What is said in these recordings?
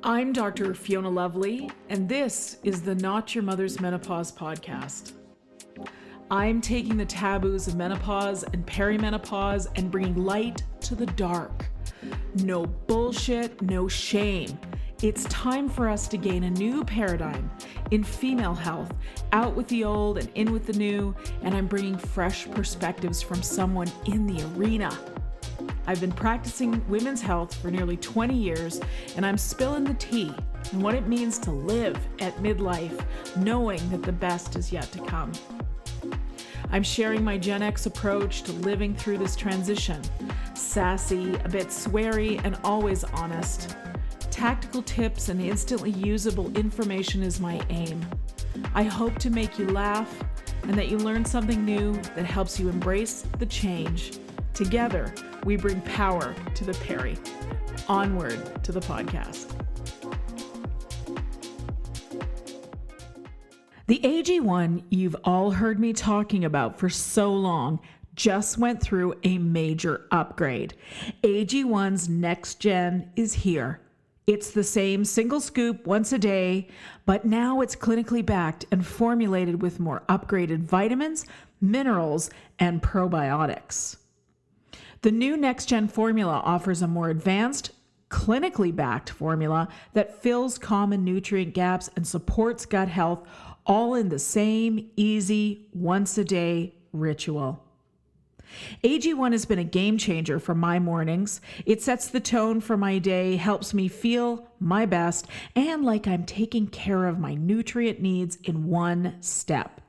I'm Dr. Fiona Lovely, and this is the Not Your Mother's Menopause podcast. I'm taking the taboos of menopause and perimenopause and bringing light to the dark. No bullshit, no shame. It's time for us to gain a new paradigm in female health, out with the old and in with the new, and I'm bringing fresh perspectives from someone in the arena. I've been practicing women's health for nearly 20 years, and I'm spilling the tea on what it means to live at midlife, knowing that the best is yet to come. I'm sharing my Gen X approach to living through this transition. Sassy, a bit sweary, and always honest. Tactical tips and instantly usable information is my aim. I hope to make you laugh and that you learn something new that helps you embrace the change. Together, we bring power to the peri. Onward to the podcast. The AG1 you've all heard me talking about for so long just went through a major upgrade. AG1's next gen is here. It's the same single scoop once a day, but now it's clinically backed and formulated with more upgraded vitamins, minerals, and probiotics. The new next-gen formula offers a more advanced, clinically backed formula that fills common nutrient gaps and supports gut health, all in the same easy, once-a-day ritual. AG1 has been a game changer for my mornings. It sets the tone for my day, helps me feel my best, and like I'm taking care of my nutrient needs in one step.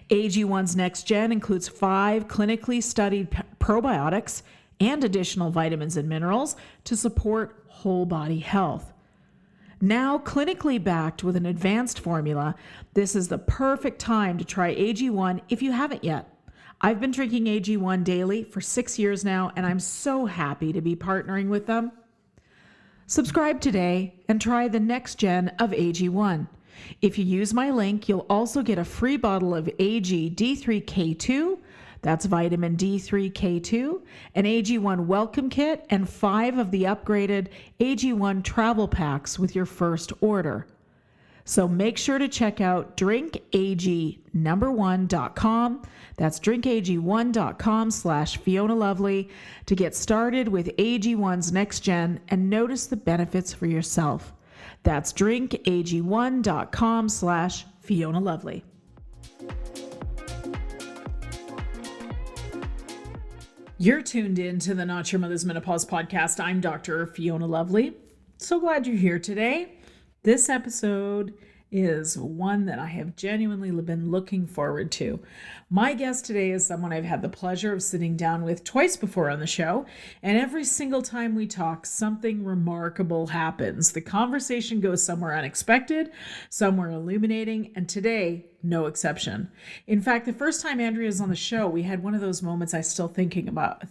AG1's Next Gen includes 5 clinically studied probiotics and additional vitamins and minerals to support whole body health. Now clinically backed with an advanced formula, this is the perfect time to try AG1 if you haven't yet. I've been drinking AG1 daily for 6 years now, and I'm so happy to be partnering with them. Subscribe today and try the Next Gen of AG1. If you use my link, you'll also get a free bottle of AG D3K2, that's vitamin D3K2, an AG1 welcome kit, and 5 of the upgraded AG1 travel packs with your first order. So make sure to check out drinkag1.com. That's drinkag1.com/Fiona Lovely to get started with AG1's Next Gen and notice the benefits for yourself. That's drinkag1.com/Fiona Lovely. You're tuned in to the Not Your Mother's Menopause podcast. I'm Dr. Fiona Lovely. So glad you're here today. This episode is one that I have genuinely been looking forward to. My guest today is someone I've had the pleasure of sitting down with twice before on the show, and every single time we talk, something remarkable happens. The conversation goes somewhere unexpected, somewhere illuminating, and today, no exception. In fact, the first time Andrea was on the show, we had one of those moments I still think about.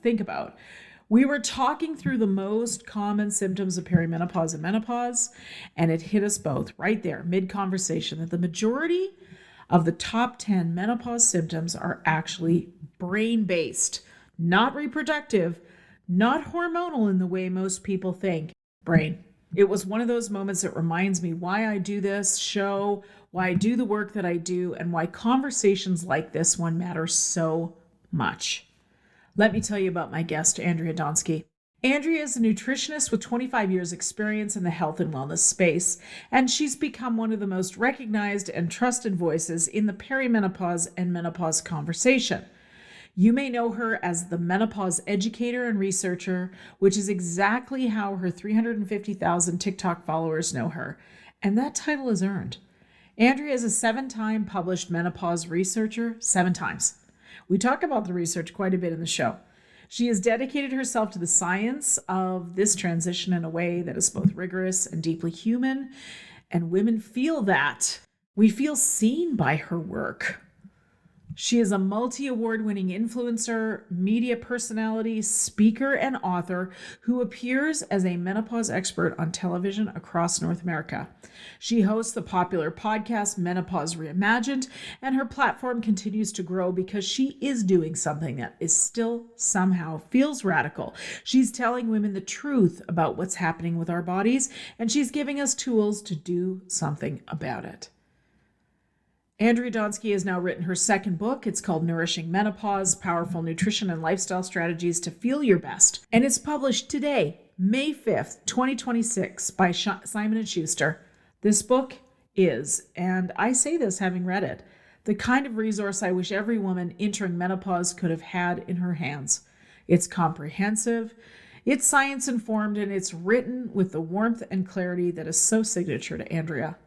We were talking through the most common symptoms of perimenopause and menopause, and it hit us both right there, mid-conversation, that the majority of the top 10 menopause symptoms are actually brain-based, not reproductive, not hormonal in the way most people think. Brain. It was one of those moments that reminds me why I do this show, why I do the work that I do, and why conversations like this one matter so much. Let me tell you about my guest, Andrea Donsky. Andrea is a nutritionist with 25 years experience in the health and wellness space, and she's become one of the most recognized and trusted voices in the perimenopause and menopause conversation. You may know her as the menopause educator and researcher, which is exactly how her 350,000 TikTok followers know her, and that title is earned. Andrea is a 7-time published menopause researcher, 7 times. We talk about the research quite a bit in the show. She has dedicated herself to the science of this transition in a way that is both rigorous and deeply human, and women feel that. We feel seen by her work. She is a multi-award winning influencer, media personality, speaker, and author who appears as a menopause expert on television across North America. She hosts the popular podcast Menopause Reimagined, and her platform continues to grow because she is doing something that is still somehow feels radical. She's telling women the truth about what's happening with our bodies, and she's giving us tools to do something about it. Andrea Donsky has now written her second book. It's called Nourishing Menopause, Powerful Nutrition and Lifestyle Strategies to Feel Your Best. And it's published today, May 5th, 2026 by Simon & Schuster. This book is, and I say this having read it, the kind of resource I wish every woman entering menopause could have had in her hands. It's comprehensive, it's science-informed, and it's written with the warmth and clarity that is so signature to Andrea.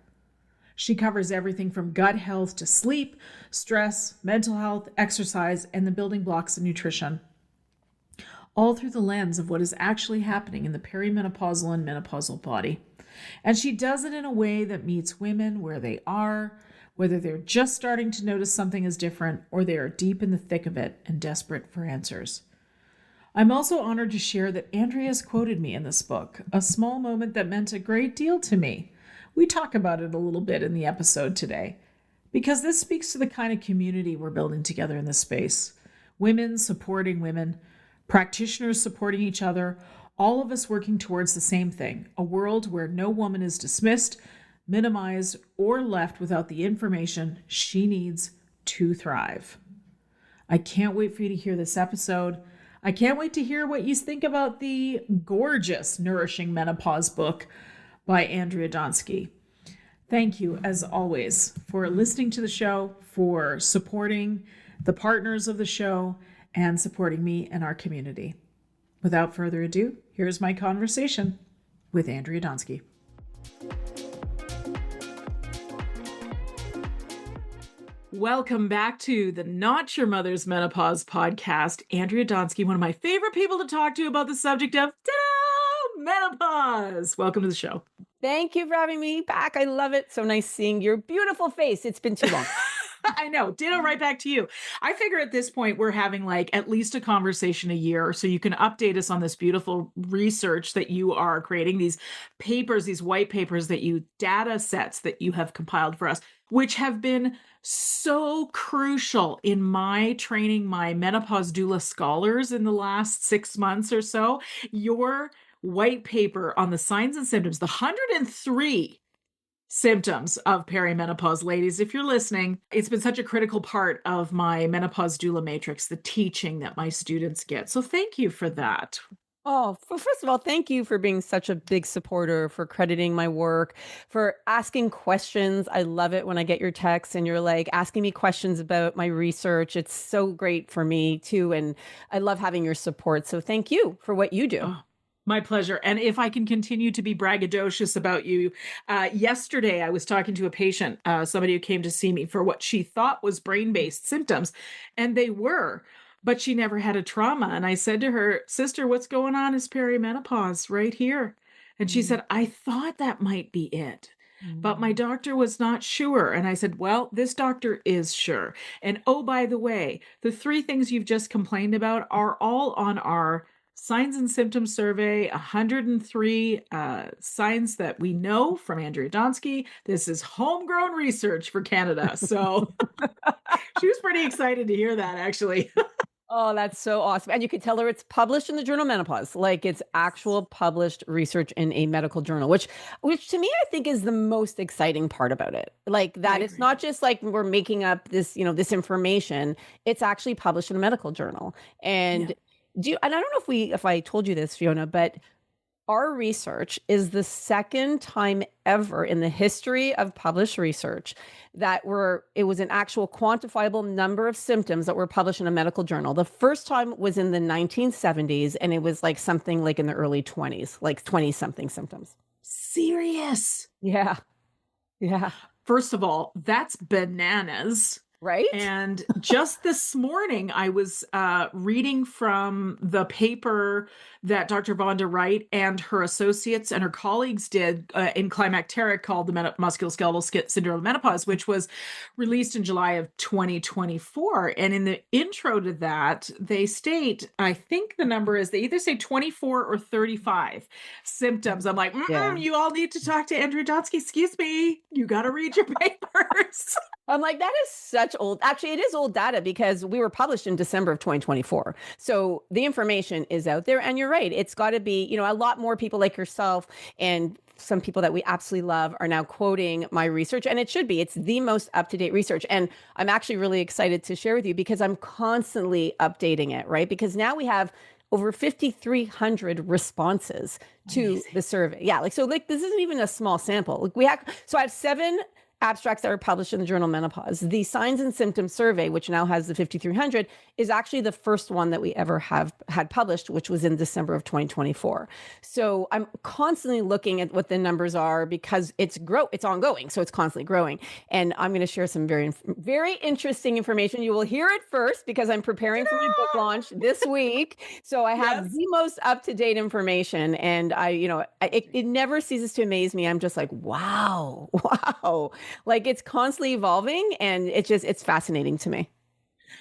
She covers everything from gut health to sleep, stress, mental health, exercise, and the building blocks of nutrition, all through the lens of what is actually happening in the perimenopausal and menopausal body. And she does it in a way that meets women where they are, whether they're just starting to notice something is different or they are deep in the thick of it and desperate for answers. I'm also honored to share that Andrea has quoted me in this book, a small moment that meant a great deal to me. We talk about it a little bit in the episode today, because this speaks to the kind of community we're building together in this space. Women supporting women, practitioners supporting each other, all of us working towards the same thing, a world where no woman is dismissed, minimized, or left without the information she needs to thrive. I can't wait for you to hear this episode. I can't wait to hear what you think about the gorgeous Nourishing Menopause book by Andrea Donsky. Thank you, as always, for listening to the show, for supporting the partners of the show, and supporting me and our community. Without further ado, here's my conversation with Andrea Donsky. Welcome back to the Not Your Mother's Menopause podcast. Andrea Donsky, one of my favorite people to talk to about the subject of menopause. Welcome to the show. Thank you for having me back. I love it. So nice seeing your beautiful face. It's been too long. I know. Ditto right back to you. I figure at this point we're having like at least a conversation a year, so you can update us on this beautiful research that you are creating, these papers, these white papers data sets that you have compiled for us, which have been so crucial in my training my menopause doula scholars in the last 6 months or so. Your white paper on the signs and symptoms, the 103 symptoms of perimenopause. Ladies, if you're listening, it's been such a critical part of my menopause doula matrix, the teaching that my students get. So thank you for that. Oh, well, first of all, thank you for being such a big supporter, for crediting my work, for asking questions. I love it when I get your texts and you're like asking me questions about my research. It's so great for me too. And I love having your support. So thank you for what you do. Oh. My pleasure. And if I can continue to be braggadocious about you, yesterday I was talking to a patient, somebody who came to see me for what she thought was brain-based symptoms, and they were, but she never had a trauma. And I said to her, sister, what's going on is perimenopause right here. And she said, I thought that might be it, but my doctor was not sure. And I said, well, this doctor is sure. And oh, by the way, the 3 things you've just complained about are all on our Signs and Symptoms Survey, 103 signs that we know from Andrea Donsky. This is homegrown research for Canada. So she was pretty excited to hear that, actually. Oh, that's so awesome. And you can tell her it's published in the journal Menopause, like it's actual published research in a medical journal, which to me, I think is the most exciting part about it. Like that it's not just like we're making up this, this information. It's actually published in a medical journal. And and I don't know if I told you this, Fiona, but our research is the second time ever in the history of published research that it was an actual quantifiable number of symptoms that were published in a medical journal. The first time was in the 1970s, and it was like something like in the early 20s, like 20-something symptoms. Serious? Yeah. Yeah. First of all, that's bananas. Right? And just this morning, I was reading from the paper that Dr. Vonda Wright and her associates and her colleagues did in Climacteric called the Musculoskeletal Syndrome of Menopause, which was released in July of 2024. And in the intro to that, they state, I think the number is, they either say 24 or 35 symptoms. I'm like, Yeah. you all need to talk to Andrea Donsky. Excuse me, you got to read your papers. I'm like, that is such old. Actually, it is old data because we were published in December of 2024. So the information is out there. And you're right. It's got to be, a lot more people like yourself and some people that we absolutely love are now quoting my research. And it should be. It's the most up-to-date research. And I'm actually really excited to share with you because I'm constantly updating it, right? Because now we have over 5,300 responses to the survey. Yeah, this isn't even a small sample. I have 7 abstracts that are published in the journal Menopause. The Signs and Symptoms survey, which now has the 5,300, is actually the first one that we ever have had published, which was in December of 2024. So I'm constantly looking at what the numbers are because it's ongoing. So it's constantly growing. And I'm going to share some very, very interesting information. You will hear it first because I'm preparing for my book launch this week. So I have the most up-to-date information. And it never ceases to amaze me. I'm just like, wow. Like it's constantly evolving and it's fascinating to me.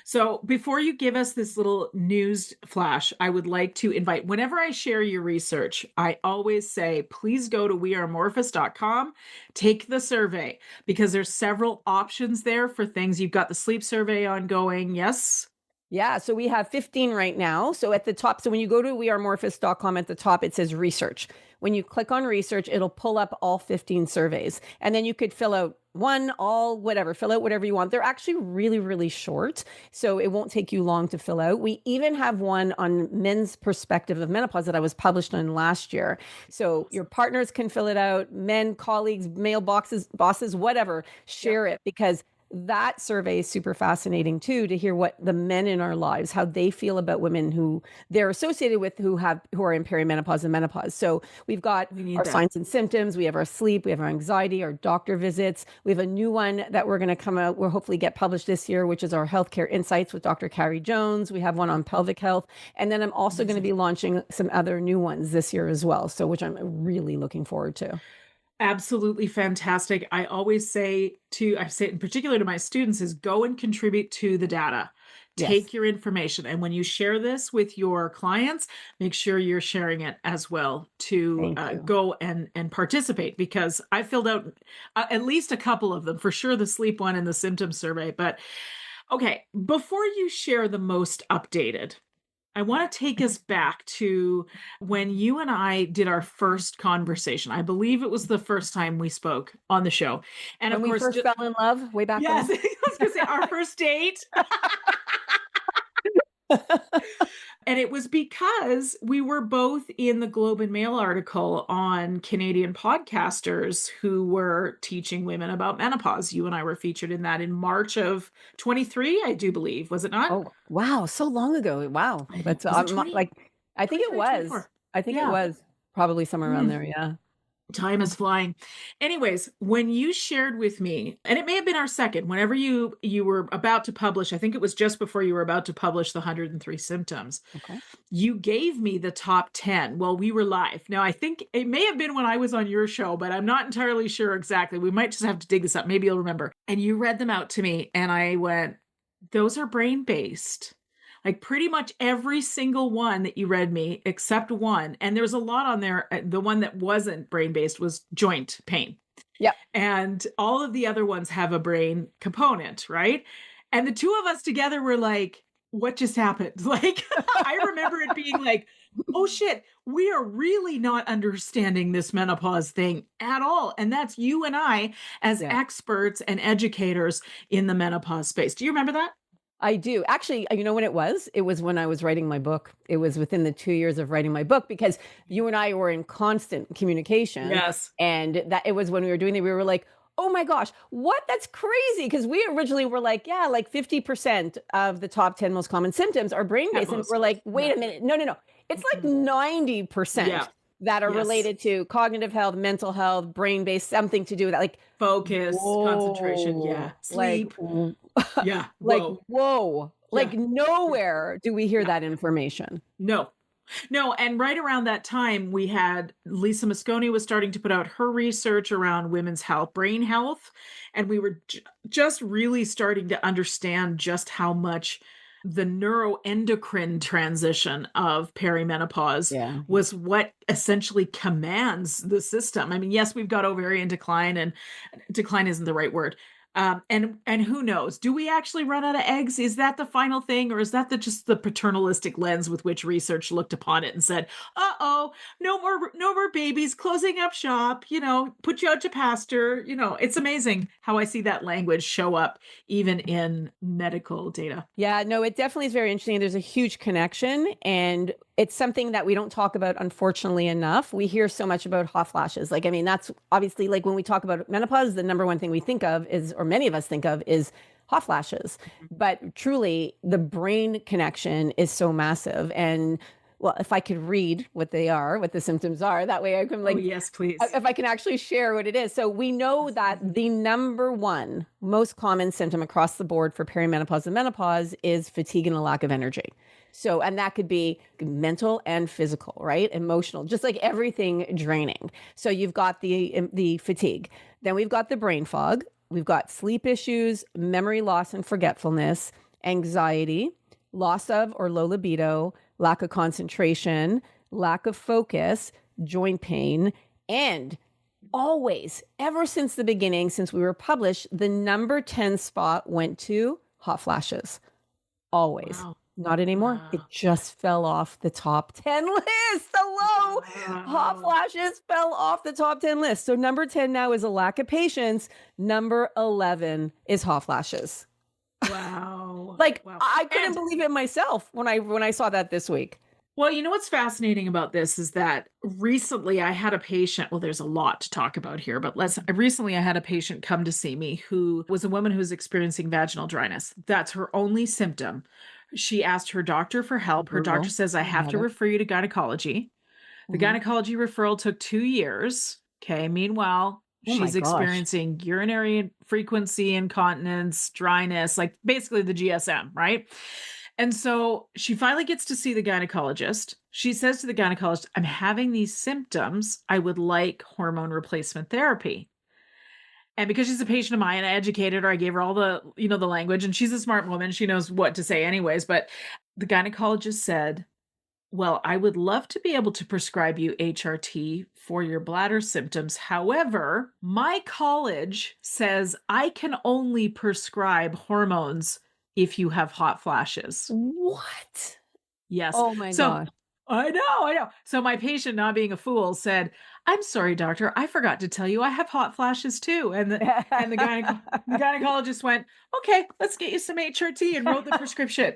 So before you give us this little news flash, I would like to invite, whenever I share your research, I always say, please go to weareamorphous.com, take the survey, because there's several options there for things. You've got the sleep survey ongoing. Yes. Yeah, so we have 15 right now. So at the top, so when you go to weareamorphous.com at the top, it says research. When you click on research, it'll pull up all 15 surveys. And then you could fill out fill out whatever you want. They're actually really, really short. So it won't take you long to fill out. We even have one on men's perspective of menopause that I was published on last year. So your partners can fill it out, men, colleagues, male bosses, whatever, share it because that survey is super fascinating too, to hear what the men in our lives, how they feel about women who they're associated with, who are in perimenopause and menopause. So we've got our signs and symptoms, we have our sleep, we have our anxiety, our doctor visits. We have a new one that we're going to come out, we'll hopefully get published this year, which is our healthcare insights with Dr. Carrie Jones. We have one on pelvic health. And then I'm also going to be launching some other new ones this year as well. So, which I'm really looking forward to. Absolutely fantastic. I say in particular to my students is go and contribute to the data. Take your information. And when you share this with your clients, make sure you're sharing it as well to go and participate, because I filled out at least a couple of them, for sure the sleep one and the symptom survey. But okay, before you share the most updated, I want to take us back to when you and I did our first conversation. I believe it was the first time we spoke on the show. And when of course, we first fell in love way back yes, when. I was going to say our first date. And it was because we were both in the Globe and Mail article on Canadian podcasters who were teaching women about menopause. You and I were featured in that in March of 23, I do believe. Was it not? Oh, wow. So long ago. Wow. That's I think it was. 24? I think it was probably somewhere around there. Yeah. Time is flying. Anyways, when you shared with me, and it may have been our second, whenever you were about to publish, I think it was just before you were about to publish the 103 symptoms. Okay. You gave me the top 10 while we were live. Now, I think it may have been when I was on your show, but I'm not entirely sure exactly. We might just have to dig this up. Maybe you'll remember. And you read them out to me and I went, those are brain-based. Like pretty much every single one that you read me, except one. And there's a lot on there. The one that wasn't brain-based was joint pain. Yeah. And all of the other ones have a brain component, right? And the two of us together were like, what just happened? Like, I remember it being like, oh shit, we are really not understanding this menopause thing at all. And that's you and I as experts and educators in the menopause space. Do you remember that? I do. Actually, you know when it was? It was when I was writing my book. It was within the 2 years of writing my book because you and I were in constant communication. Yes. And that it was when we were doing it, we were like, oh my gosh, what? That's crazy. Because we originally were like, yeah, like 50% of the top 10 most common symptoms are brain-based. And we're like, wait a minute. No. It's like 90% that are Yes. related to cognitive health, mental health, brain-based, something to do with that. Like, Focus, concentration. Yeah. whoa, Sleep. Yeah. like, Whoa. whoa, Yeah. like nowhere do we hear Yeah. that information. No. No, and right around that time, we had Lisa Mosconi was starting to put out her research around women's health, brain health, and we were just really starting to understand just how much the neuroendocrine transition of perimenopause Yeah. was what essentially commands the system. I mean, yes, we've got ovarian decline, and decline isn't the right word. And who knows? Do we actually run out of eggs? Is that the final thing, or is that just the paternalistic lens with which research looked upon it and said, "Uh-oh, no more babies, closing up shop, put you out to pasture." It's amazing how I see that language show up even in medical data. Yeah, no, it definitely is very interesting. There's a huge connection, and it's something that we don't talk about, unfortunately, enough. We hear so much about hot flashes. Like, I mean, that's obviously like when we talk about menopause, the number one thing we think of is, or many of us think of, is hot flashes. But truly, the brain connection is so massive. And well, if I could read what they are, what the symptoms are, that way I can Oh, yes, please. if I can actually share what it is. So we know that the number one most common symptom across the board for perimenopause and menopause is fatigue and a lack of energy. So, and that could be mental and physical, right? Emotional, just like everything draining. So you've got the fatigue. Then we've got the brain fog. We've got sleep issues, memory loss and forgetfulness, anxiety, loss of or low libido, lack of concentration, lack of focus, joint pain, and always, ever since the beginning, since we were published, the number 10 spot went to hot flashes. Always. Wow. Not anymore. Wow. It just fell off the top 10 list. Hello. Hot flashes fell off the top 10 list. So number 10 now is a lack of patience. Number 11 is hot flashes. Wow. Like, Wow. I couldn't believe it myself when I saw that this week. Well, what's fascinating about this is that recently I had a patient. Well, there's a lot to talk about here, but recently I had a patient come to see me who was a woman who was experiencing vaginal dryness. That's her only symptom. She asked her doctor for help. Her doctor says, "I have to refer you to gynecology." The gynecology referral took 2 years. Okay. Meanwhile, Oh my she's gosh. experiencing urinary frequency, incontinence, dryness, like basically the GSM, right? And so she finally gets to see the gynecologist. She says to the gynecologist, "I'm having these symptoms. I would like hormone replacement therapy." And because she's a patient of mine, I educated her. I gave her all the, the language, and she's a smart woman. She knows what to say anyways. But the gynecologist said, "Well, I would love to be able to prescribe you HRT for your bladder symptoms. However, my college says I can only prescribe hormones if you have hot flashes." What? Yes. Oh my So gosh. I know. So my patient, not being a fool, said, "I'm sorry, doctor, I forgot to tell you I have hot flashes too." And the gynecologist went, "Okay, let's get you some HRT," and wrote the prescription.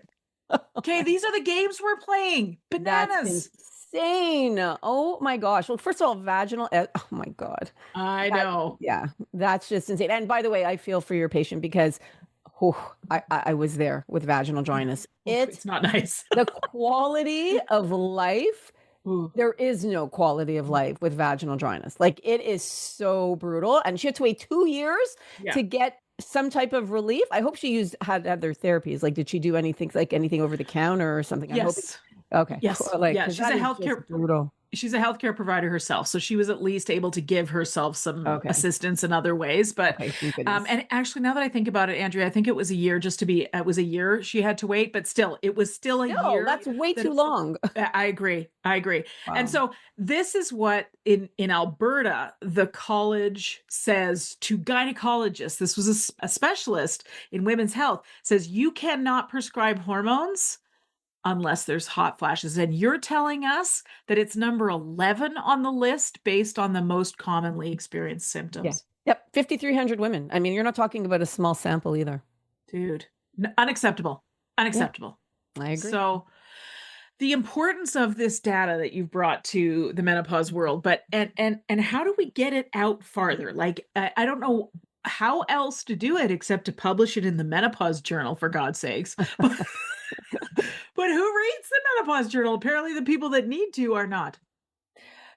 Okay, these are the games we're playing. That's Bananas. insane. Oh my gosh. Well, first of all, vaginal. Oh my God. I know. Yeah, that's just insane. And by the way, I feel for your patient because I was there with vaginal dryness. It's not nice. The quality of life. Ooh. There is no quality of life with vaginal dryness. Like, it is so brutal. And she had to wait 2 years Yeah. to get some type of relief. I hope she had other therapies. Like, did she do anything over the counter or something? Yes. Okay. Yes. Like, Yeah. She's a healthcare brutal. She's a healthcare provider herself, so she was at least able to give herself some assistance in other ways. But thank goodness. And actually, now that I think about it, Andrea, I think it was a year it was a year she had to wait, but still, it was still a year. That's way too long. I agree. Wow. And so this is what in Alberta, the college says to gynecologists. This was a specialist in women's health, says you cannot prescribe hormones unless there's hot flashes. And you're telling us that it's number 11 on the list based on the most commonly experienced symptoms. Yeah. Yep. 5,300 women. I mean, you're not talking about a small sample either. Dude, unacceptable. Unacceptable. Yeah, I agree. So the importance of this data that you've brought to the menopause world, but and how do we get it out farther? Like, I don't know how else to do it except to publish it in the menopause journal, for God's sakes. But who reads the menopause journal? Apparently the people that need to are not.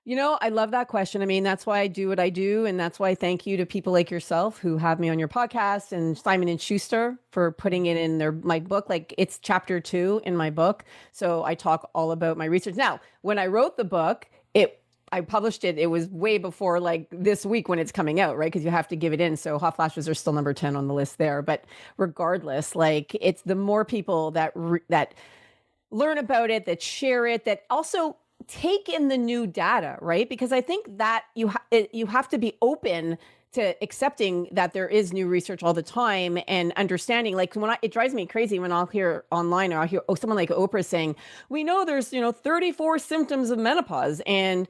I love that question. I mean, that's why I do what I do. And that's why I thank you to people like yourself who have me on your podcast, and Simon and Schuster for putting it in my book. Like, it's chapter 2 in my book. So I talk all about my research. Now, when I wrote the book, I published it. It was way before like this week when it's coming out, right? Because you have to give it in. So hot flashes are still number 10 on the list there. But regardless, like, it's the more people that learn about it, that share it, that also take in the new data, right? Because I think that you have to be open to accepting that there is new research all the time, and understanding, like, it drives me crazy when I'll hear online, or I'll hear someone like Oprah saying, we know there's 34 symptoms of menopause, and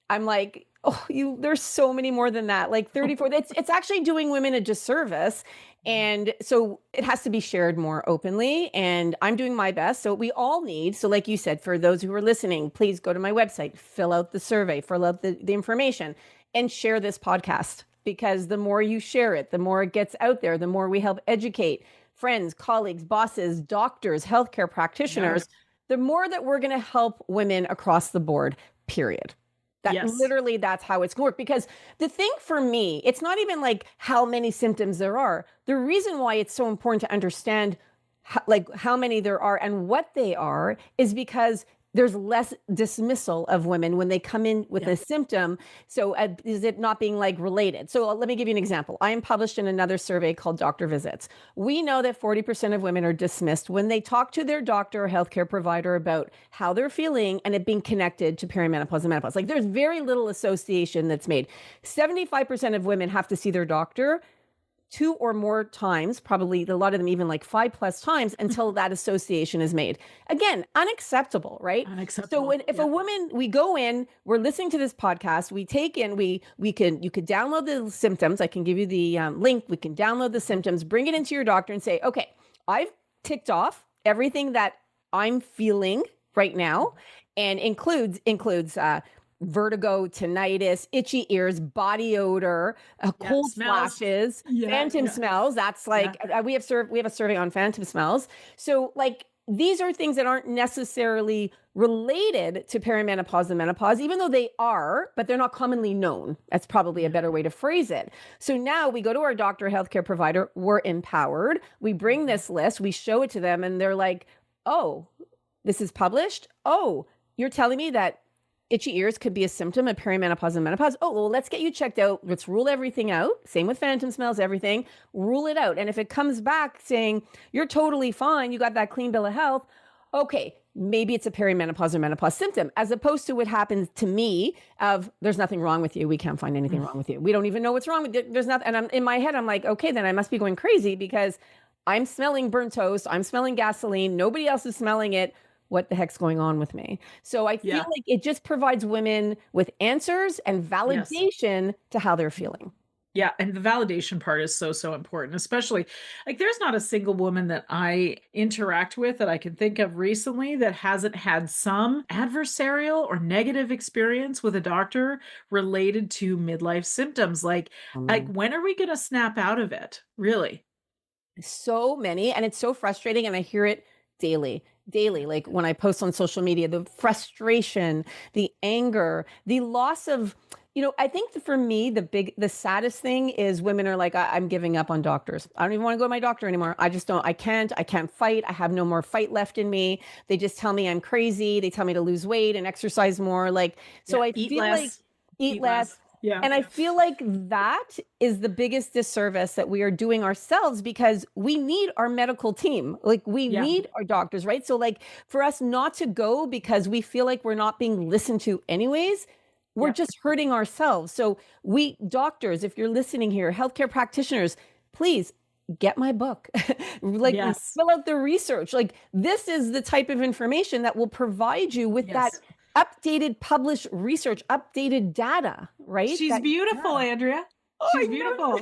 I'm like, oh, there's so many more than that. Like 34, it's actually doing women a disservice. And so it has to be shared more openly, and I'm doing my best. So we all need, so like you said, for those who are listening, please go to my website, fill out the survey, fill out the information, and share this podcast, because the more you share it, the more it gets out there, the more we help educate friends, colleagues, bosses, doctors, healthcare practitioners, the more that we're going to help women across the board, period. Literally, that's how it's going to work. Because the thing for me, it's not even like how many symptoms there are. The reason why it's so important to understand how many there are and what they are is because there's less dismissal of women when they come in with a symptom. So is it not being like related? So let me give you an example. I am published in another survey called Doctor Visits. We know that 40% of women are dismissed when they talk to their doctor or healthcare provider about how they're feeling and it being connected to perimenopause and menopause. Like, there's very little association that's made. 75% of women have to see their doctor 2 or more times, probably a lot of them even like 5+ times, until that association is made. Again, unacceptable, right? Unacceptable. So if a woman, we go in, we're listening to this podcast, we take in, you could download the symptoms. I can give you the link. We can download the symptoms, bring it into your doctor and say, okay, I've ticked off everything that I'm feeling right now, and includes vertigo, tinnitus, itchy ears, body odor, cold flashes, phantom smells. That's like, we have a survey on phantom smells. So like, these are things that aren't necessarily related to perimenopause and menopause, even though they are, but they're not commonly known. That's probably a better way to phrase it. So now we go to our doctor, healthcare provider, we're empowered. We bring this list, we show it to them, and they're like, oh, this is published. Oh, you're telling me that itchy ears could be a symptom of perimenopause and menopause. Oh, well, let's get you checked out. Let's rule everything out. Same with phantom smells, everything. Rule it out. And if it comes back saying you're totally fine, you got that clean bill of health, okay, maybe it's a perimenopause or menopause symptom, as opposed to what happens to me of there's nothing wrong with you. We can't find anything wrong with you. We don't even know what's wrong with you. There's nothing. And in my head, I'm like, okay, then I must be going crazy because I'm smelling burnt toast. I'm smelling gasoline. Nobody else is smelling it. What the heck's going on with me? So I feel like it just provides women with answers and validation to how they're feeling. Yeah. And the validation part is so, so important, especially like there's not a single woman that I interact with that I can think of recently that hasn't had some adversarial or negative experience with a doctor related to midlife symptoms. Like when are we going to snap out of it? Really? So many. And it's so frustrating. And I hear it daily, like when I post on social media, the frustration, the anger, the loss of, I think for me, the saddest thing is women are like, I'm giving up on doctors. I don't even want to go to my doctor anymore. I can't fight. I have no more fight left in me. They just tell me I'm crazy. They tell me to lose weight and exercise more. Like, so I feel like eat less. Yeah. And I feel like that is the biggest disservice that we are doing ourselves, because we need our medical team. Like, we need our doctors, right? So like, for us not to go because we feel like we're not being listened to anyways, we're just hurting ourselves. So doctors, if you're listening here, healthcare practitioners, please get my book. Fill out the research. Like, this is the type of information that will provide you with that updated published research, updated data, right? She's beautiful, Andrea. She's beautiful.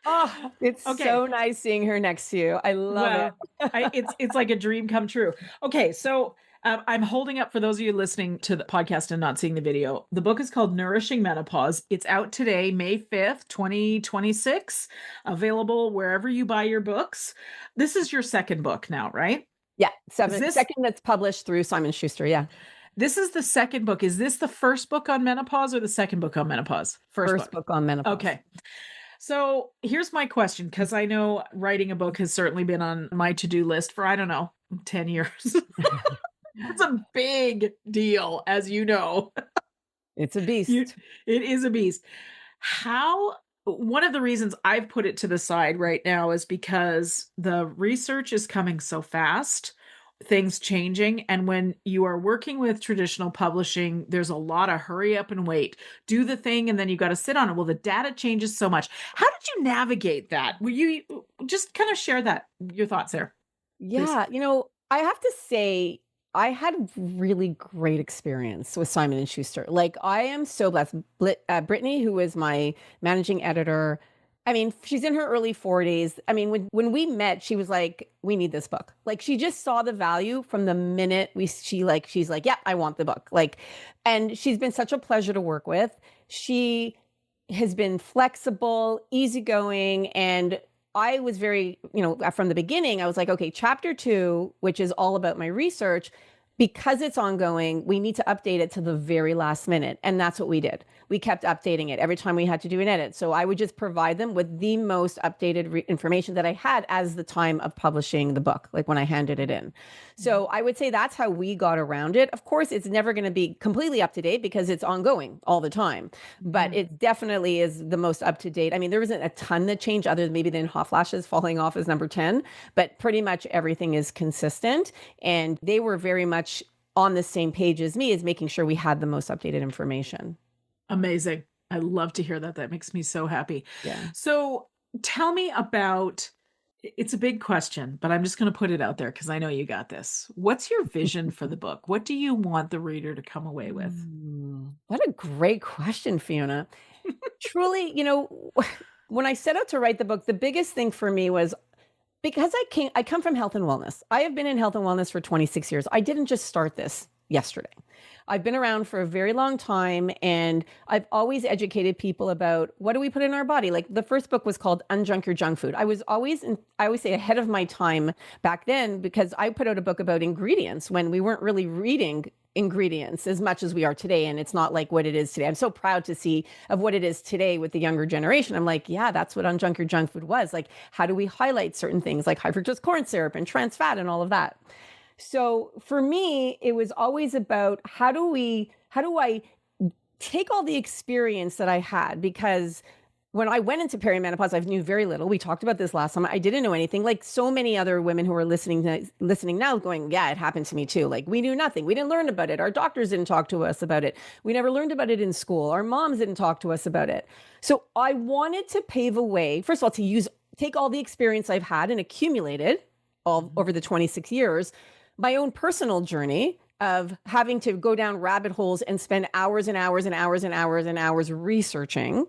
Oh, it's so nice seeing her next to you. I love it. It's like a dream come true. Okay, so I'm holding up, for those of you listening to the podcast and not seeing the video, the book is called Nourishing Menopause. It's out today, May 5th, 2026, available wherever you buy your books. This is your second book now, right? Yeah, second that's published through Simon Schuster. Yeah. This is the second book. Is this the first book on menopause or the second book on menopause? First book on menopause. Okay. So here's my question, because I know writing a book has certainly been on my to-do list for, I don't know, 10 years. It's a big deal, as you know. It's a beast. It is a beast. One of the reasons I've put it to the side right now is because the research is coming so fast, things changing. And when you are working with traditional publishing, there's a lot of hurry up and wait, do the thing, and then you got to sit on it. Well, the data changes so much. How did you navigate that? Will you just kind of share your thoughts there? Yeah, I have to say I had a really great experience with Simon and Schuster. Like I am so blessed. Brittany, who is my managing editor, I mean, she's in her early 40s. I mean, when we met, she was like, "We need this book." Like she just saw the value from the minute she's like, "Yeah, I want the book." Like, and she's been such a pleasure to work with. She has been flexible, easygoing, and I was very, from the beginning, I was like, okay, chapter 2, which is all about my research, because it's ongoing, we need to update it to the very last minute. And that's what we did. We kept updating it every time we had to do an edit. So I would just provide them with the most updated information that I had as the time of publishing the book, like when I handed it in. So I would say that's how we got around it. Of course, it's never going to be completely up to date because it's ongoing all the time, but it definitely is the most up to date. I mean, there wasn't a ton that changed other than maybe the hot flashes falling off as number 10, but pretty much everything is consistent. And they were very much on the same page as me, as making sure we had the most updated information. Amazing. I love to hear that. That makes me so happy. Yeah. So tell me about, it's a big question, but I'm just going to put it out there because I know you got this. What's your vision for the book? What do you want the reader to come away with? What a great question, Fiona. Truly, when I set out to write the book, the biggest thing for me was because I come from health and wellness. I have been in health and wellness for 26 years. I didn't just start this yesterday. I've been around for a very long time, and I've always educated people about what do we put in our body. Like the first book was called Unjunk Your Junk Food. I always say ahead of my time back then, because I put out a book about ingredients when we weren't really reading ingredients as much as we are today. And it's not like what it is today. I'm so proud to see of what it is today with the younger generation. I'm like, yeah, that's what Unjunk Your Junk Food was. Like, how do we highlight certain things like high fructose corn syrup and trans fat and all of that? So for me, it was always about how do I take all the experience that I had? Because when I went into perimenopause, I knew very little. We talked about this last time. I didn't know anything. Like so many other women who are listening now going, yeah, it happened to me too. Like we knew nothing. We didn't learn about it. Our doctors didn't talk to us about it. We never learned about it in school. Our moms didn't talk to us about it. So I wanted to pave a way, first of all, take all the experience I've had and accumulated all over the 26 years, my own personal journey of having to go down rabbit holes and spend hours and hours and hours and hours and hours researching,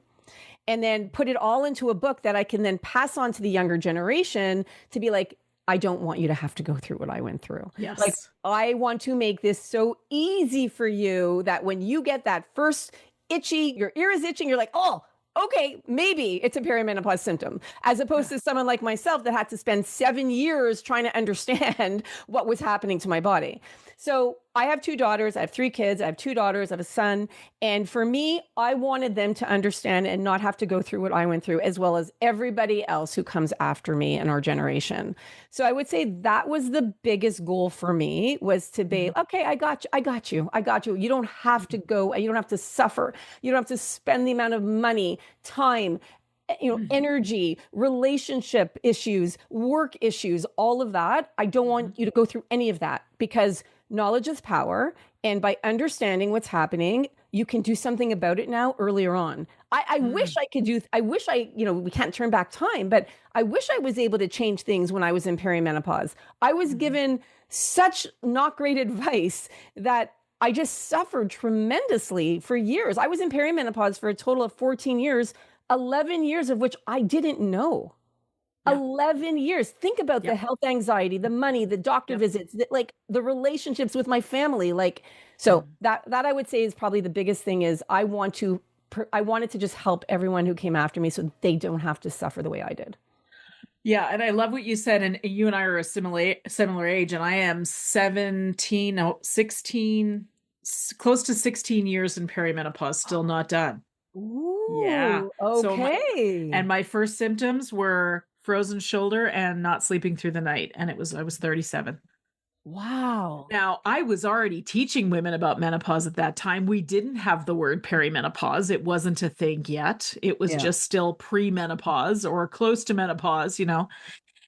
and then put it all into a book that I can then pass on to the younger generation to be like, I don't want you to have to go through what I went through. Yes. Like, I want to make this so easy for you that when you get that first your ear is itching, you're like, oh, okay, maybe it's a perimenopause symptom, as opposed to someone like myself that had to spend 7 years trying to understand what was happening to my body. So I have 2 daughters. I have 3 kids. I have 2 daughters. I have a son. And for me, I wanted them to understand and not have to go through what I went through, as well as everybody else who comes after me in our generation. So I would say that was the biggest goal for me, was to be, okay, I got you. You don't have to go, you don't have to suffer. You don't have to spend the amount of money, time, energy, relationship issues, work issues, all of that. I don't want you to go through any of that, because knowledge is power. And by understanding what's happening, you can do something about it now earlier on. I wish I could we can't turn back time, but I wish I was able to change things when I was in perimenopause. I was given such not great advice that I just suffered tremendously for years. I was in perimenopause for a total of 14 years, 11 years of which I didn't know. 11 years. Think about the health anxiety, the money, the doctor visits, the relationships with my family. That I would say is probably the biggest thing. Is I wanted to just help everyone who came after me so they don't have to suffer the way I did. Yeah. And I love what you said. And you and I are a similar age, and I am 16 close to 16 years in perimenopause, still not done. Yeah. Ooh, So okay. my first symptoms were frozen shoulder and not sleeping through the night. And I was 37. Wow. Now, I was already teaching women about menopause at that time. We didn't have the word perimenopause. It wasn't a thing yet. It was Yeah. just still pre-menopause or close to menopause,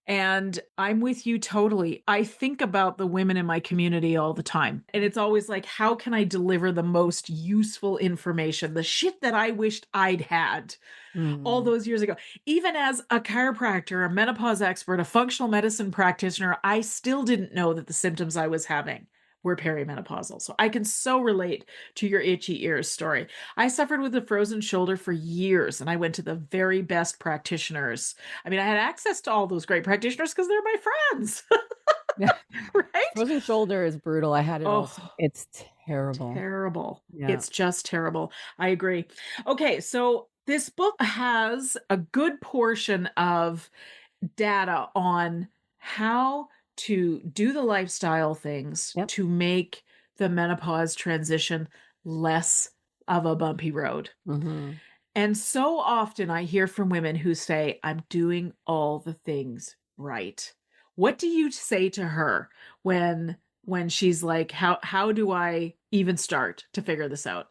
And I'm with you totally. I think about the women in my community all the time. And it's always like, how can I deliver the most useful information? The shit that I wished I'd had all Mm. those years ago. Even as a chiropractor, a menopause expert, a functional medicine practitioner, I still didn't know that the symptoms I was having were perimenopausal. So I can so relate to your itchy ears story. I suffered with a frozen shoulder for years and I went to the very best practitioners. I mean, I had access to all those great practitioners because they're my friends, Yeah. right? Frozen shoulder is brutal. I had it also. Oh, It's terrible. terrible. Yeah. It's just terrible. I agree. Okay, so this book has a good portion of data on how to do the lifestyle things Yep. to make the menopause transition less of a bumpy road. Mm-hmm. And so often I hear from women who say, I'm doing all the things right. What do you say to her when she's like, how do I even start to figure this out?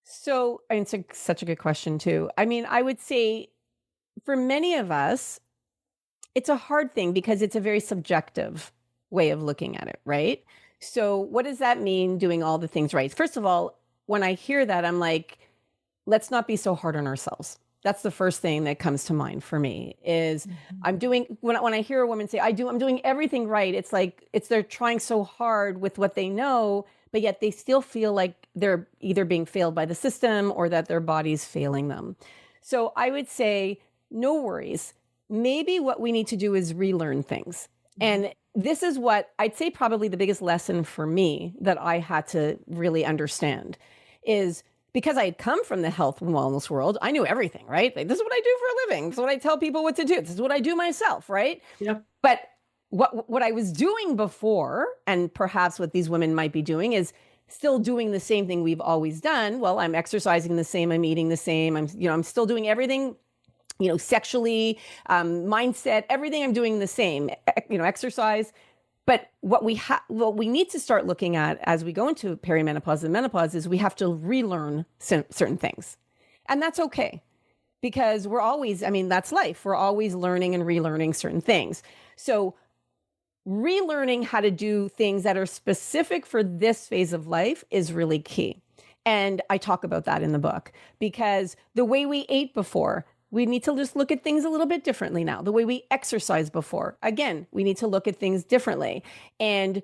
So, and it's such a good question too. I mean, I would say for many of us, it's a hard thing because it's a very subjective way of looking at it, right? So, what does that mean doing all the things right? First of all, when I hear that, I'm like, let's not be so hard on ourselves. That's the first thing that comes to mind for me is Mhm. I'm doing when I hear a woman say I'm doing everything right, it's like they're trying so hard with what they know, but yet they still feel like they're either being failed by the system or that their body's failing them. So I would say no worries. Maybe what we need to do is relearn things. Mhm. And this is what I'd say probably the biggest lesson for me that I had to really understand is because I had come from the health and wellness world, I knew everything, right? Like, this is what I do for a living. This is what I tell people what to do. This is what I do myself, right? Yep. But what I was doing before, and perhaps what these women might be doing, is still doing the same thing we've always done. Well, I'm exercising the same, I'm eating the same, I'm still doing everything, sexually, mindset, everything I'm doing the same, exercise. But what we need to start looking at as we go into perimenopause and menopause is we have to relearn certain things. And that's okay because we're always, I mean, that's life. We're always learning and relearning certain things. So relearning how to do things that are specific for this phase of life is really key. And I talk about that in the book because the way we ate before, we need to just look at things a little bit differently now. The way we exercised before, again, we need to look at things differently. And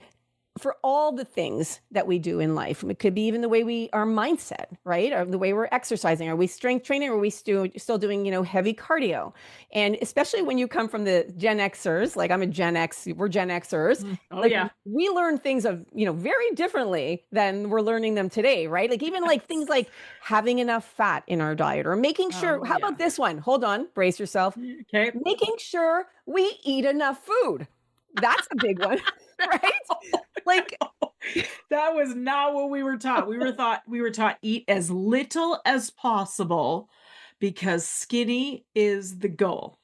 for all the things that we do in life, it could be even the way our mindset, right? Or the way we're exercising. Are we strength training? Or are we still doing, heavy cardio? And especially when you come from the Gen Xers, like I'm a Gen X, we're Gen Xers, Oh like yeah. we learn things very differently than we're learning them today, right? Like even like things like having enough fat in our diet or making sure, Oh how yeah. about this one? Hold on, brace yourself. Okay. Making sure we eat enough food. That's a big one, right? Like, That was not what we were taught. We were taught eat as little as possible because skinny is the goal.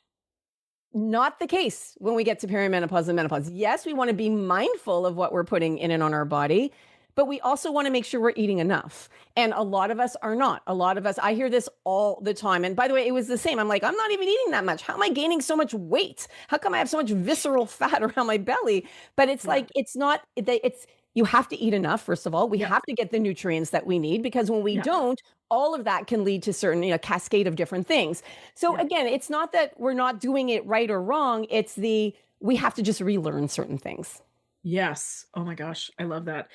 not the case when we get to perimenopause and menopause. Yes, we want to be mindful of what we're putting in and on our body, but we also want to make sure we're eating enough. And a lot of us are not. A lot of us, I hear this all the time. And by the way, it was the same. I'm like, I'm not even eating that much. How am I gaining so much weight? How come I have so much visceral fat around my belly? But it's Yeah. like, it's not, it's, you have to eat enough, first of all. We Yep. have to get the nutrients that we need because when we Yeah. don't, all of that can lead to certain, cascade of different things. So Yeah. again, it's not that we're not doing it right or wrong. It's we have to just relearn certain things. Yes. Oh my gosh, I love that.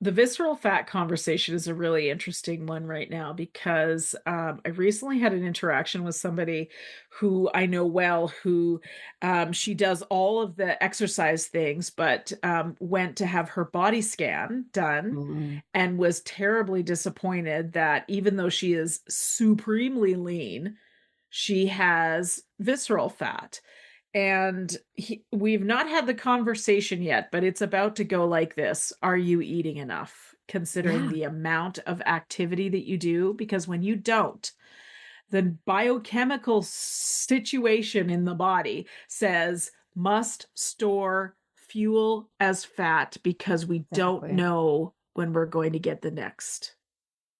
The visceral fat conversation is a really interesting one right now because I recently had an interaction with somebody who I know well, who she does all of the exercise things, but went to have her body scan done Mhm. and was terribly disappointed that even though she is supremely lean, she has visceral fat. And we've not had the conversation yet, but it's about to go like this. Are you eating enough, considering Yeah, the amount of activity that you do? Because when you don't, the biochemical situation in the body says must store fuel as fat because we don't exactly. know when we're going to get the next.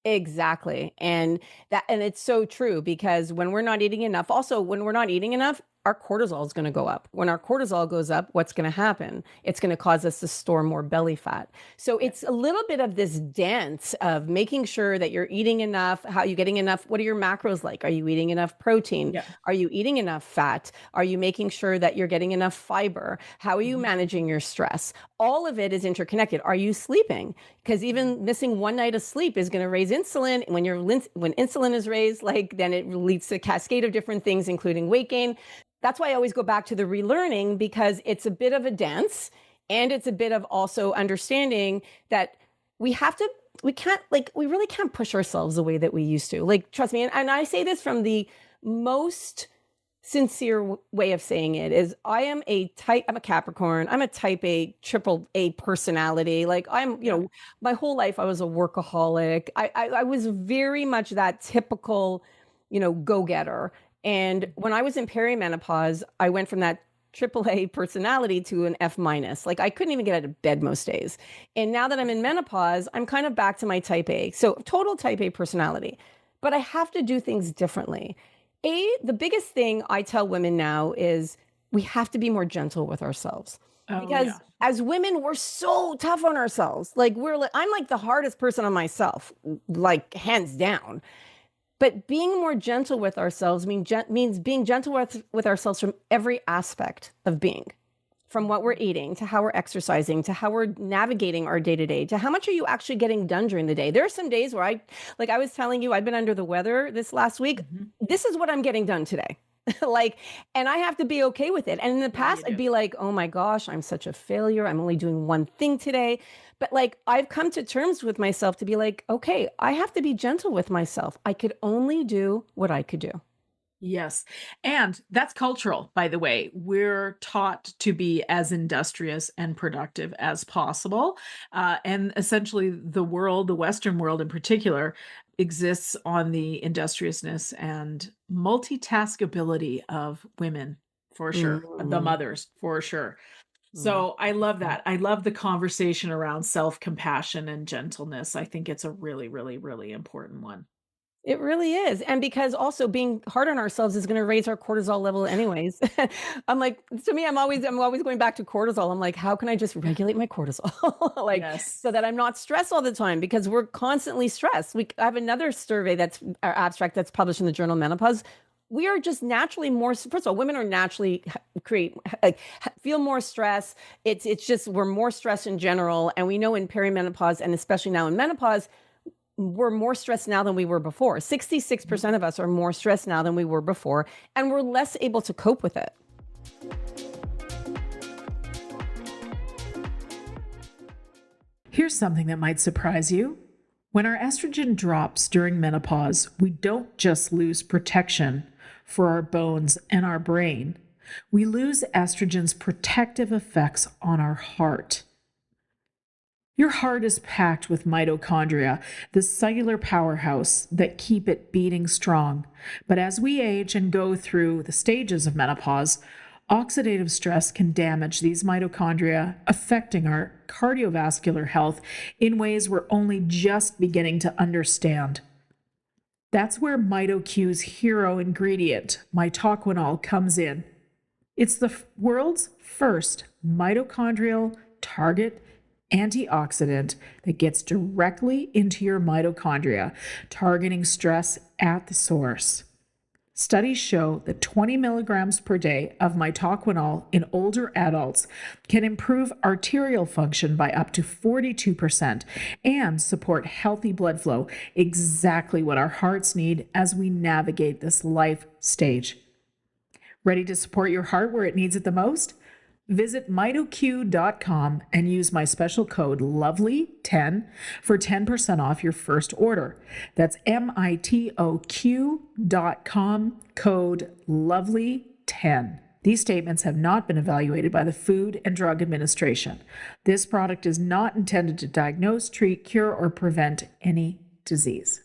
Exactly. And it's so true because when we're not eating enough, also when we're not eating enough, our cortisol is going to go up. When our cortisol goes up, what's going to happen? It's going to cause us to store more belly fat. So Yeah. it's a little bit of this dance of making sure that you're eating enough. How are you getting enough? What are your macros like? Are you eating enough protein? Yeah. Are you eating enough fat? Are you making sure that you're getting enough fiber? How are you Mhm. managing your stress? All of it is interconnected. Are you sleeping? Because even missing one night of sleep is going to raise insulin. When insulin is raised, like then it leads to a cascade of different things, including weight gain. That's why I always go back to the relearning because it's a bit of a dance and it's a bit of also understanding that we have to we can't like we really can't push ourselves the way that we used to. Like trust me, and I say this from the most sincere way of saying it is I'm a Capricorn. I'm a type A, triple A personality. Like Yeah. my whole life I was a workaholic. I was very much that typical, go-getter. And when I was in perimenopause, I went from that triple A personality to an F minus. Like I couldn't even get out of bed most days. And now that I'm in menopause, I'm kind of back to my type A. So total type A personality. But I have to do things differently. The biggest thing I tell women now is we have to be more gentle with ourselves Oh, yeah. because as women, we're so tough on ourselves. I'm like the hardest person on myself, like hands down. But being more gentle with ourselves means being gentle with ourselves from every aspect of being, from what we're eating to how we're exercising to how we're navigating our day to day to how much are you actually getting done during the day. There are some days where like I was telling you, I've been under the weather this last week. Mhm. This is what I'm getting done today. Like, and I have to be okay with it. And in the Yeah, past, you I'd do. be like, oh my gosh, I'm such a failure. I'm only doing one thing today. But like, I've come to terms with myself to be like, okay, I have to be gentle with myself. I could only do what I could do. Yes. And that's cultural, by the way. We're taught to be as industrious and productive as possible. And essentially, the world, the Western world in particular, exists on the industriousness and multitaskability of women, for sure. The Mm, mothers, for sure. mm, So I love that. I love the conversation around self compassion and gentleness. I think it's a really, really, really important one. It really is. And because also being hard on ourselves is going to raise our cortisol level anyways. I'm like, to me, I'm always going back to cortisol. I'm like, how can I just regulate my cortisol? Like, Yes. so that I'm not stressed all the time because we're constantly stressed. I have another survey that's our abstract that's published in the journal Menopause. We are just naturally more, first of all, women are naturally create, like, feel more stress. It's just, we're more stressed in general. And we know in perimenopause and especially now in menopause, we're more stressed now than we were before. 66% of us are more stressed now than we were before, and we're less able to cope with it. Here's something that might surprise you. When our estrogen drops during menopause, we don't just lose protection for our bones and our brain. We lose estrogen's protective effects on our heart. Your heart is packed with mitochondria, the cellular powerhouse that keep it beating strong. But as we age and go through the stages of menopause, oxidative stress can damage these mitochondria, affecting our cardiovascular health in ways we're only just beginning to understand. That's where MitoQ's hero ingredient, mitoquinol, comes in. It's the world's first mitochondrial target antioxidant that gets directly into your mitochondria, targeting stress at the source. Studies show that 20 milligrams per day of mitoquinol in older adults can improve arterial function by up to 42% and support healthy blood flow, exactly what our hearts need as we navigate this life stage. Ready to support your heart where it needs it the most? Visit mitoq.com and use my special code LOVELY10 for 10% off your first order. That's mitoq.com, code LOVELY10. These statements have not been evaluated by the Food and Drug Administration. This product is not intended to diagnose, treat, cure, or prevent any disease.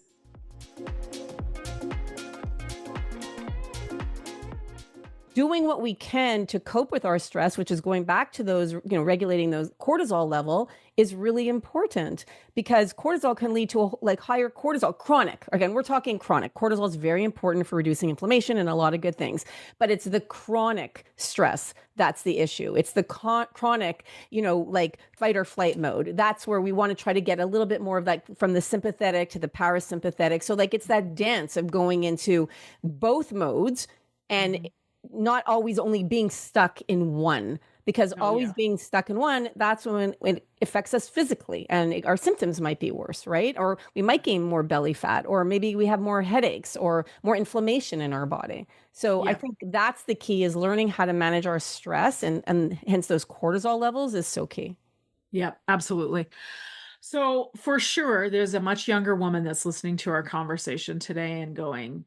Doing what we can to cope with our stress, which is going back to those, regulating those cortisol level, is really important, because cortisol can lead to higher cortisol, chronic. Again, we're talking chronic. Cortisol is very important for reducing inflammation and a lot of good things, but it's the chronic stress that's the issue. It's the chronic, fight or flight mode. That's where we want to try to get a little bit more of that from the sympathetic to the parasympathetic. So it's that dance of going into both modes and not always only being stuck in one, because being stuck in one, that's when it affects us physically and our symptoms might be worse, right? Or we might gain more belly fat, or maybe we have more headaches or more inflammation in our body. So I think that's the key, is learning how to manage our stress, and hence those cortisol levels is so key. Yeah, absolutely. So for sure, there's a much younger woman that's listening to our conversation today and going,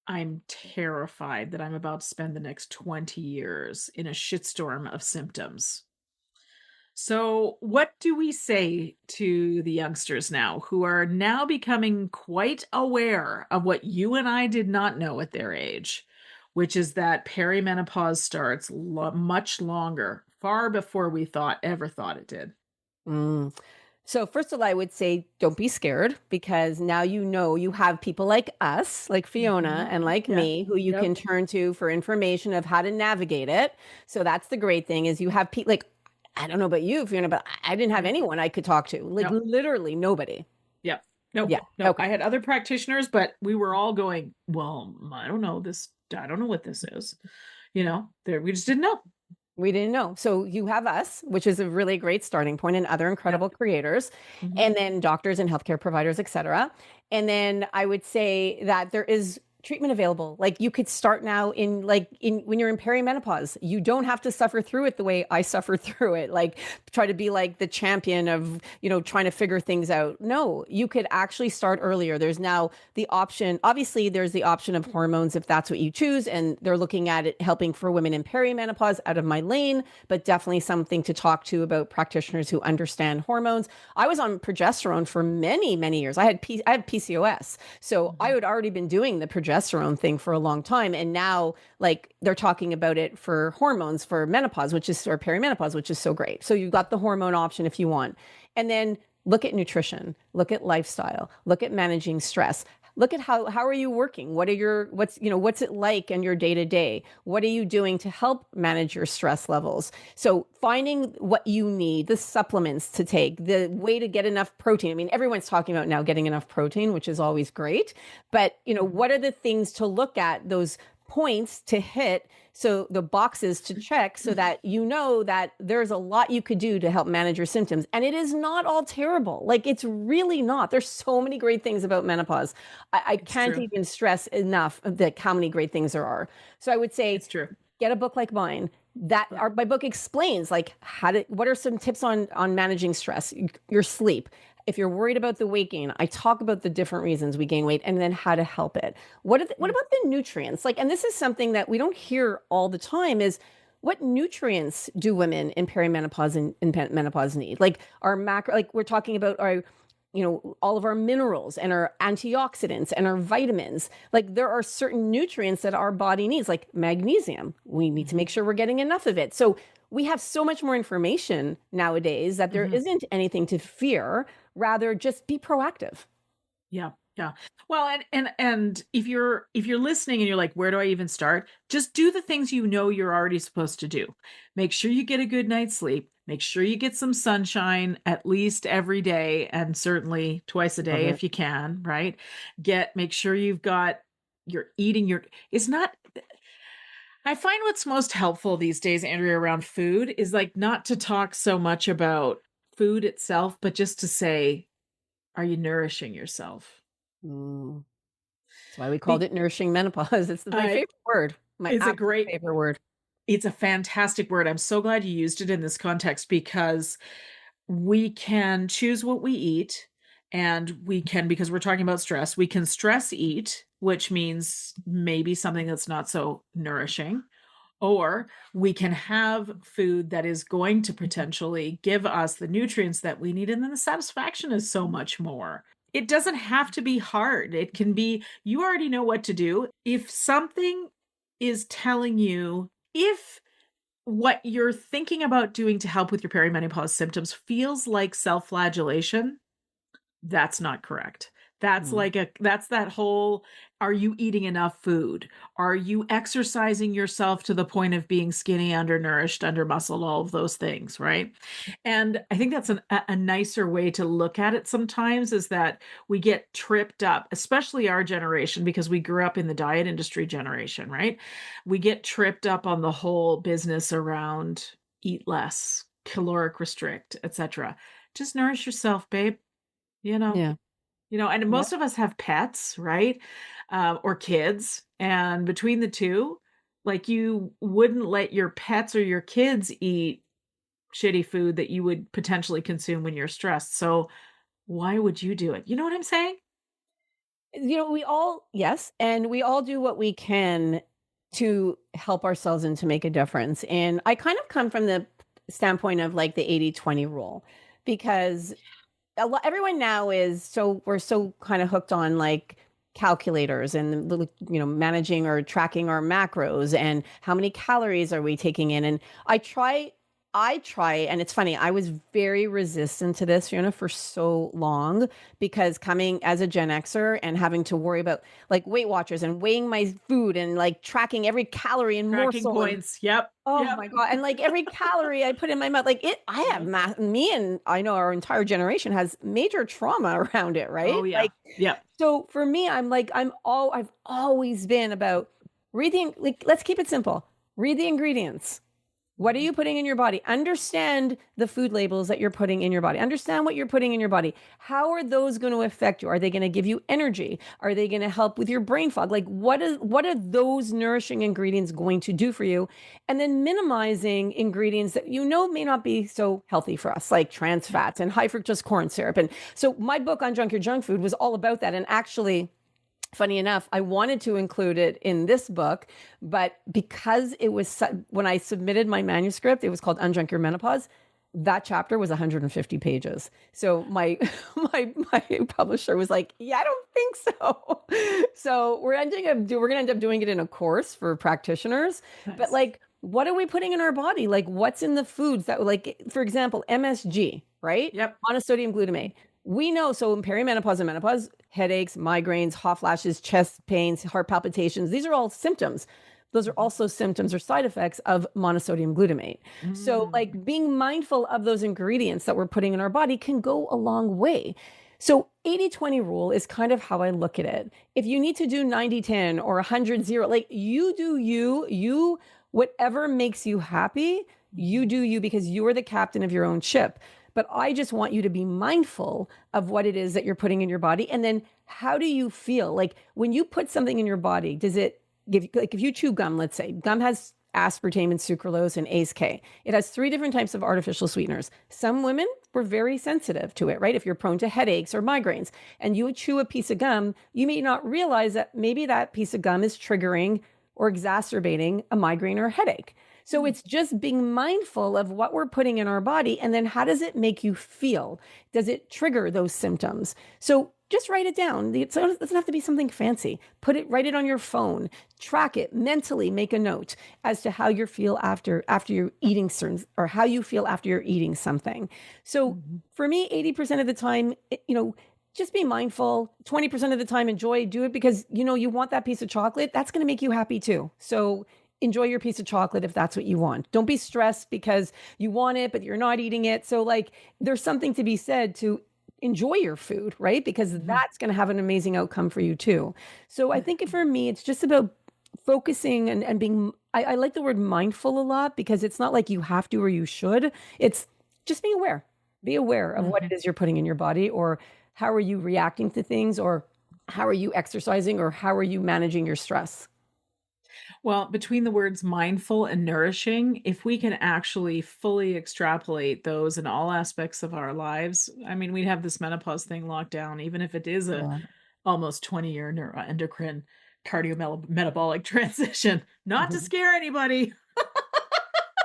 I'm terrified that I'm about to spend the next 20 years in a shitstorm of symptoms. So what do we say to the youngsters now, who are now becoming quite aware of what you and I did not know at their age, which is that perimenopause starts much longer, far before we ever thought it did? So first of all, I would say don't be scared, because now you have people like us, like Fiona and like me, who you can turn to for information of how to navigate it. So that's the great thing, is you have people I don't know about you, Fiona, but I didn't have anyone I could talk to, literally nobody. Yep. No, Yeah. no. Okay. I had other practitioners, but we were all going, well, I don't know what this is. We just didn't know. We didn't know. So you have us, which is a really great starting point, and other incredible creators, and then doctors and healthcare providers, et cetera. And then I would say that there is treatment available. You could start now when you're in perimenopause. You don't have to suffer through it the way I suffered through it. Try to be the champion of, trying to figure things out. No, you could actually start earlier. There's now the option. Obviously, there's the option of hormones if that's what you choose. And they're looking at it helping for women in perimenopause, out of my lane, but definitely something to talk to about practitioners who understand hormones. I was on progesterone for many, many years. I had PCOS. So I had already been doing the progesterone thing for a long time. And now they're talking about it for hormones for menopause, or perimenopause, which is so great. So you've got the hormone option if you want. And then look at nutrition, look at lifestyle, look at managing stress. Look at how are you working? What's it like in your day to day? What are you doing to help manage your stress levels? So finding what you need, the supplements to take, the way to get enough protein. I mean, everyone's talking about now getting enough protein, which is always great. But, what are the things to look at, those points to hit, so the boxes to check, so that that there's a lot you could do to help manage your symptoms. And it is not all terrible. It's really not. There's so many great things about menopause. I can't even stress enough how many great things there are. So I would say It's true. Get a book like mine. My book explains what are some tips on managing stress, your sleep. If you're worried about the weight gain, I talk about the different reasons we gain weight and then how to help it. What about the nutrients? And this is something that we don't hear all the time, is what nutrients do women in perimenopause and menopause need? Our macro, we're talking about our, all of our minerals and our antioxidants and our vitamins. There are certain nutrients that our body needs, like magnesium. We need to make sure we're getting enough of it. So we have so much more information nowadays that there isn't anything to fear. Rather, just be proactive. Yeah. Yeah. Well, and if you're listening and you're like, where do I even start? Just do the things you're already supposed to do. Make sure you get a good night's sleep. Make sure you get some sunshine at least every day, and certainly twice a day if you can, right? Make sure you're eating it's not, I find what's most helpful these days, Andrea, around food is not to talk so much about food itself, but just to say, are you nourishing yourself? That's why we called it Nourishing Menopause. It's my favorite word. It's a great favorite word. It's a fantastic word. I'm so glad you used it in this context, because we can choose what we eat, and because we're talking about stress, we can stress eat, which means maybe something that's not so nourishing, Or we can have food that is going to potentially give us the nutrients that we need. And then the satisfaction is so much more. It doesn't have to be hard. It can be, you already know what to do. If something is telling you, if what you're thinking about doing to help with your perimenopause symptoms feels like self-flagellation, that's not correct. That's that's that whole, are you eating enough food? Are you exercising yourself to the point of being skinny, undernourished, undermuscled, all of those things, right? And I think that's a nicer way to look at it sometimes, is that we get tripped up, especially our generation, because we grew up in the diet industry generation, right? We get tripped up on the whole business around eat less, caloric restrict, etc. Just nourish yourself, babe. You know, Yeah. and Yep. most of us have pets, right? Or kids. And between the two, like, you wouldn't let your pets or your kids eat shitty food that you would potentially consume when you're stressed. So why would you do it? You know what I'm saying? We all, yes, and we all do what we can to help ourselves and to make a difference. And I kind of come from the standpoint of like the 80-20 rule, because everyone now is so, we're so kind of hooked on like calculators and managing or tracking our macros and how many calories are we taking in. And I try, and it's funny, I was very resistant to this, Fiona, for so long, because coming as a Gen Xer and having to worry about like Weight Watchers and weighing my food and like tracking every calorie and Tracking morsel and points. Yep. oh Yep. my God. And like every calorie I put in my mouth, like I have me, and I know our entire generation has major trauma around it, right? Oh, yeah. Like, Yep. so for me, I've always been about reading, like, let's keep it simple. Read the ingredients. What are you putting in your body? Understand the food labels that you're putting in your body. Understand what you're putting in your body. How are those going to affect you? Are they going to give you energy? Are they going to help with your brain fog? Like, what are those nourishing ingredients going to do for you? And then minimizing ingredients that may not be so healthy for us, like trans fats and high fructose corn syrup. And so my book on Junk Your Junk Food was all about that. And actually, funny enough, I wanted to include it in this book, but because it was when I submitted my manuscript, it was called Undrunk Your Menopause. That chapter was 150 pages. So my my publisher was like, "Yeah, I don't think so." So we're going to end up doing it in a course for practitioners. Nice. But like, what are we putting in our body? Like, what's in the foods that, like, for example, MSG, right? Yep. Monosodium glutamate. We know, so in perimenopause and menopause, headaches, migraines, hot flashes, chest pains, heart palpitations, these are all symptoms. Those are also symptoms or side effects of monosodium glutamate. So, like, being mindful of those ingredients that we're putting in our body can go a long way. So 80-20 rule is kind of how I look at it. If you need to do 90-10 or 100-0, like, you do you, whatever makes you happy, you do you, because you are the captain of your own ship. But I just want you to be mindful of what it is that you're putting in your body. And then how do you feel? Like, when you put something in your body, does it give, like, if you chew gum, let's say, gum has aspartame and sucralose and ACE-K. It has 3 different types of artificial sweeteners. Some women were very sensitive to it, right? If you're prone to headaches or migraines and you would chew a piece of gum, you may not realize that maybe that piece of gum is triggering or exacerbating a migraine or a headache. So it's just being mindful of what we're putting in our body, and then how does it make you feel? Does it trigger those symptoms? So just write it down. It doesn't have to be something fancy. Write it on your phone, track it mentally, make a note as to how you feel after you're eating certain, or how you feel after you're eating something. So for me, 80% of the time, just be mindful. 20% of the time, do it because, you want that piece of chocolate. That's going to make you happy too. So enjoy your piece of chocolate if that's what you want. Don't be stressed because you want it, but you're not eating it. So, like, there's something to be said to enjoy your food, right? Because that's going to have an amazing outcome for you too. So I think for me, it's just about focusing and being, I like the word mindful a lot, because it's not like you have to or you should. It's just being aware. Be aware of what it is you're putting in your body, or how are you reacting to things, or how are you exercising, or how are you managing your stress? Well, between the words mindful and nourishing, if we can actually fully extrapolate those in all aspects of our lives, I mean, we'd have this menopause thing locked down, even if it is a almost 20-year neuroendocrine cardiometabolic transition. Not to scare anybody.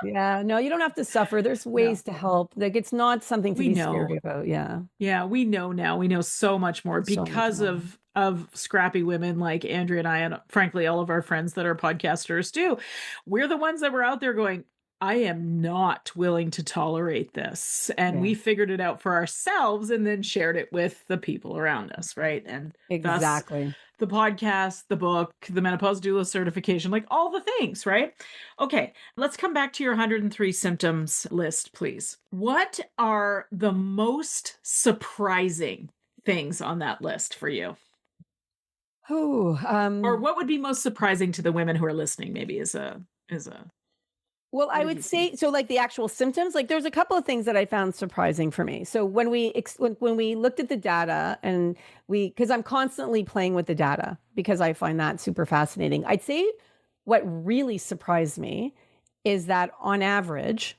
Yeah, no, you don't have to suffer. There's No, ways to help. Like it's not something to we be know. scary about. Yeah. Yeah, we know now. We know so much more So much because more. of scrappy women like Andrea and I, and frankly all of our friends that are podcasters too. We're the ones that were out there going, I am not willing to tolerate this. And Yeah, we figured it out for ourselves and then shared it with the people around us, right? And thus exactly. the podcast, the book, the menopause doula certification, like all the things, right? Okay, let's come back to your 103 symptoms list, please. What are the most surprising things on that list for you? Oh, Or what would be most surprising to the women who are listening, maybe is a well, what I have would you seen? say so. Like the actual symptoms, like there's a couple of things that I found surprising for me. So when we looked at the data and because I'm constantly playing with the data because I find that super fascinating. I'd say what really surprised me is that on average,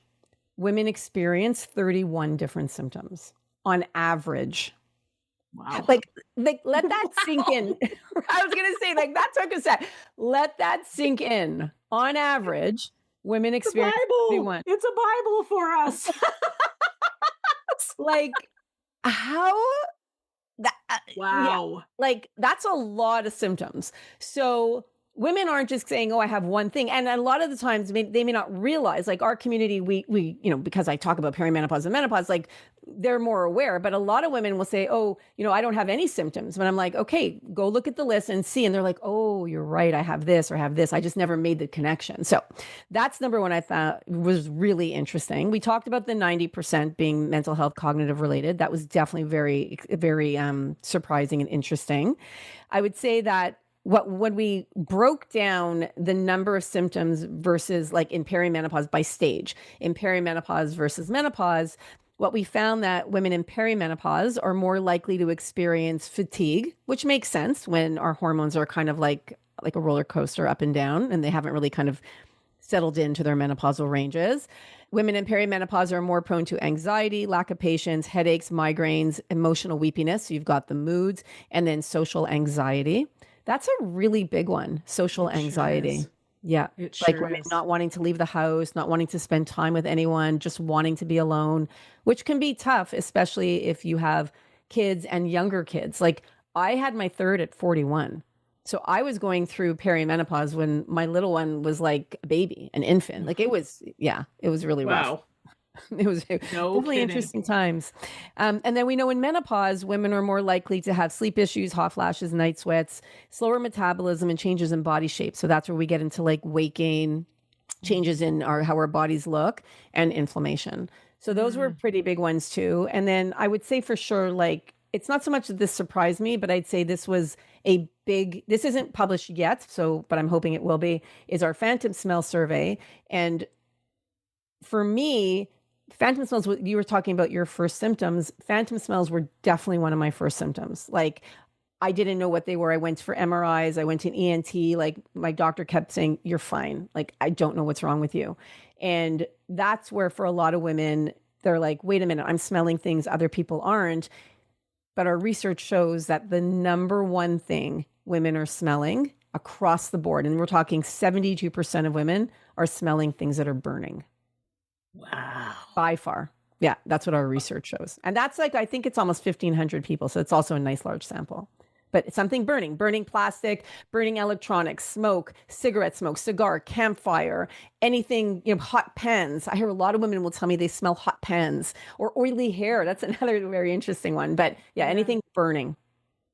women experience 31 different symptoms on average. Wow. Like let that sink in. Wow. I was gonna say, like that took a sec. Let that sink in. On average, women The experience Bible. 31. It's a Bible for us. Like how that yeah, Wow. like that's a lot of symptoms. So women aren't just saying, "Oh, I have one thing," and a lot of the times they may not realize. Like our community, we because I talk about perimenopause and menopause, like they're more aware. But a lot of women will say, "Oh, I don't have any symptoms." But I'm like, "Okay, go look at the list and see." And they're like, "Oh, you're right. I have this or have this. I just never made the connection." So that's number one. I thought was really interesting. We talked about the 90% being mental health, cognitive related. That was definitely very, very surprising and interesting. I would say that when we broke down the number of symptoms versus like in perimenopause by stage, in perimenopause versus menopause, what we found that women in perimenopause are more likely to experience fatigue, which makes sense when our hormones are kind of like a roller coaster up and down and they haven't really kind of settled into their menopausal ranges. Women in perimenopause are more prone to anxiety, lack of patience, headaches, migraines, emotional weepiness. So you've got the moods, and then social anxiety. That's a really big one, social It sure anxiety. is. Yeah. It Like sure women is. not wanting to leave the house, not wanting to spend time with anyone, just wanting to be alone, which can be tough, especially if you have kids and younger kids. Like I had my third at 41. So I was going through perimenopause when my little one was like a baby, an infant. Like it was, yeah, it was really rough. Wow. It was No definitely kidding. interesting times. And then we know in menopause, women are more likely to have sleep issues, hot flashes, night sweats, slower metabolism, and changes in body shape. So that's where we get into like weight gain, changes in how our bodies look, and inflammation. So those were Mm. pretty big ones too. And then I would say for sure, like it's not so much that this surprised me, but I'd say this was a big. This isn't published yet, so but I'm hoping it will be. Is our phantom smell survey, and for me, phantom smells, you were talking about your first symptoms. Phantom smells were definitely one of my first symptoms. Like I didn't know what they were. I went for MRIs, I went to an ENT. Like my doctor kept saying, "You're fine. Like I don't know what's wrong with you." And that's where for a lot of women, they're like, "Wait a minute, I'm smelling things other people aren't." But our research shows that the number one thing women are smelling across the board, and we're talking 72% of women are smelling things that are burning Wow. by far. Yeah, that's what our research shows. And that's like, I think it's almost 1,500 people. So it's also a nice large sample. But it's something burning plastic, burning electronics, smoke, cigarette smoke, cigar, campfire, anything, hot pans. I hear a lot of women will tell me they smell hot pans or oily hair. That's another very interesting one. But yeah, Yeah. anything burning.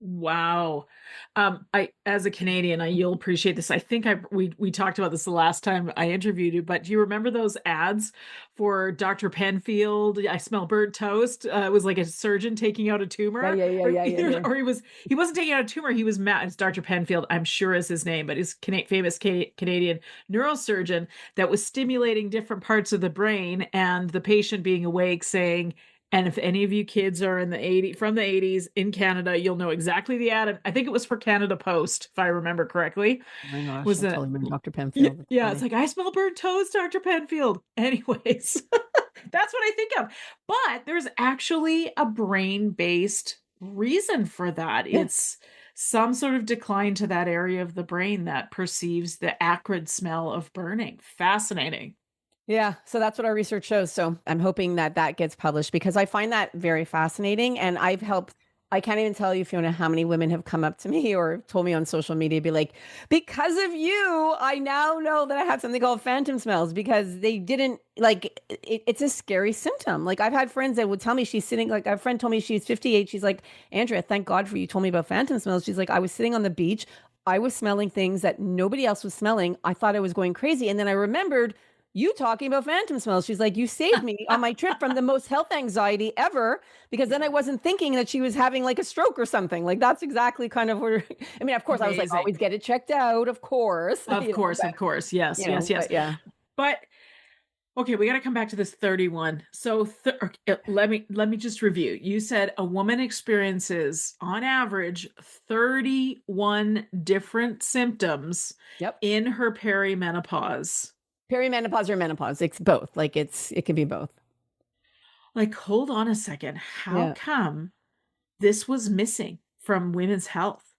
Wow. I as a Canadian, you'll appreciate this. I think we talked about this the last time I interviewed you, but do you remember those ads for Dr. Penfield? I smell burnt toast. It was like a surgeon taking out a Yeah, tumor, yeah, yeah, or yeah, yeah, yeah. or he wasn't taking out a tumor. He was mad. It's Dr. Penfield, I'm sure is his name, but he's famous Canadian neurosurgeon that was stimulating different parts of the brain, and the patient being awake saying, and if any of you kids are in the 80s, from the 80s in Canada, you'll know exactly the ad. I think it was for Canada Post, if I remember correctly. Oh my gosh, Was I that totally remember Dr. Penfield. That's yeah, it's funny. like I smell burnt toast, Dr. Penfield. Anyways, that's what I think of. But there's actually a brain-based reason for that. Yeah. It's some sort of decline to that area of the brain that perceives the acrid smell of burning. Fascinating. Yeah, so that's what our research shows. So I'm hoping that that gets published because I find that very fascinating. And I've helped, I can't even tell you, Fiona, how many women have come up to me or told me on social media, be like, because of you, I now know that I have something called phantom smells because they didn't like it's a scary symptom. Like I've had friends that would tell me she's sitting, like a friend told me she's 58. She's like, Andrea, thank God for you told me about phantom smells. She's like, I was sitting on the beach. I was smelling things that nobody else was smelling. I thought I was going crazy. And then I remembered you talking about phantom smells. She's like, you saved me on my trip from the most health anxiety ever because then I wasn't thinking that she was having like a stroke or something. Like that's exactly kind of where, I mean, of course, I was like, Amazing. always get it checked out, of course. Of course, But, of course. Yes, yes, yes. but yeah. But okay, we got to come back to this 31. So okay, let me just review. You said a woman experiences on average 31 different symptoms Yep. in her perimenopause. Perimenopause or menopause. It's both. Like it can be both. Like, hold on a second. How Yeah. come this was missing from women's health?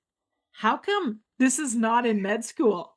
How come this is not in med school?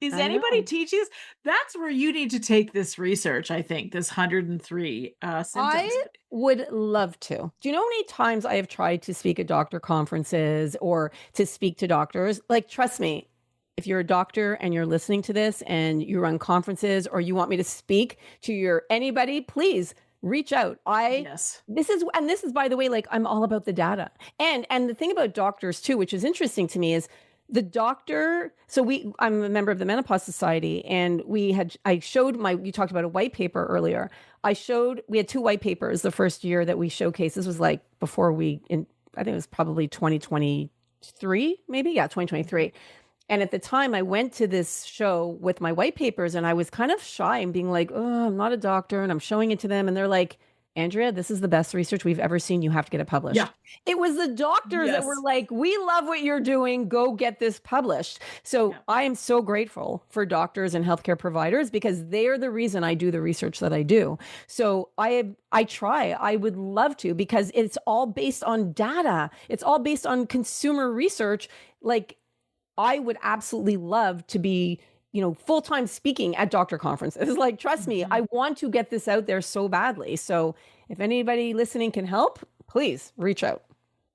Is I anybody know. teaching this? That's where you need to take this research, I think, this 103 symptoms. I would love to. Do you know how many times I have tried to speak at doctor conferences or to speak to doctors? Like, trust me, if you're a doctor and you're listening to this and you run conferences or you want me to speak to your anybody, please reach out. Yes. This is, and this is, by the way, like I'm all about the data. And the thing about doctors too, which is interesting to me, is the doctor. So I'm a member of the Menopause Society, and I showed you talked about a white paper earlier. We had two white papers the first year that we showcased. This was like before I think it was probably 2023, maybe. Yeah, 2023. And at the time, I went to this show with my white papers and I was kind of shy and being like, oh, I'm not a doctor. And I'm showing it to them. And they're like, Andrea, this is the best research we've ever seen. You have to get it Yeah. published. It was the doctors that were Yes. like, we love what you're doing. Go get this published. So Yeah. I am so grateful for doctors and healthcare providers because they're the reason I do the research that I do. So I would love to because it's all based on data. It's all based on consumer research. Like, I would absolutely love to be, full-time speaking at doctor conferences. Like, trust me, I want to get this out there so badly. So if anybody listening can help, please reach out.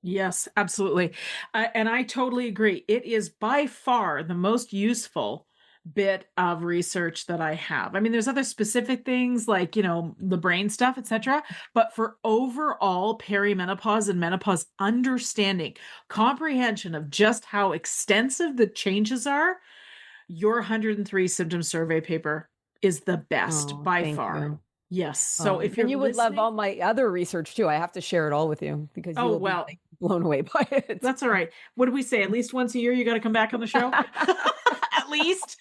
Yes, absolutely. And I totally agree. It is by far the most useful bit of research that I have. I mean, there's other specific things like, the brain stuff, etc. But for overall perimenopause and menopause understanding, comprehension of just how extensive the changes are, your 103 symptom survey paper is the best Oh, by thank far. you. Yes. So if you're And you would love listening, all my other research too. I have to share it all with you because you oh, will be well, like blown away by it. that's all right. What do we say? At least once a year, you got to come back on the show? At least.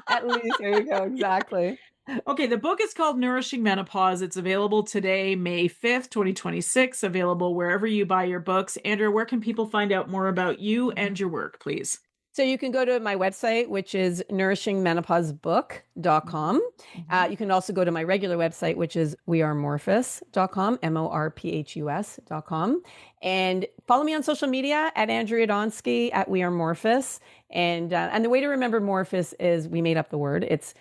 At least, there you go. Exactly. Okay, the book is called Nourishing Menopause. It's available today, May 5th, 2026, available wherever you buy your books. Andrea, where can people find out more about you and your work, please? So you can go to my website, which is nourishingmenopausebook.com. You can also go to my regular website, which is wearemorphus.com, morphus.com. And follow me on social media at Andrea Donsky at wearemorphus. And the way to remember morphus is we made up the word. It's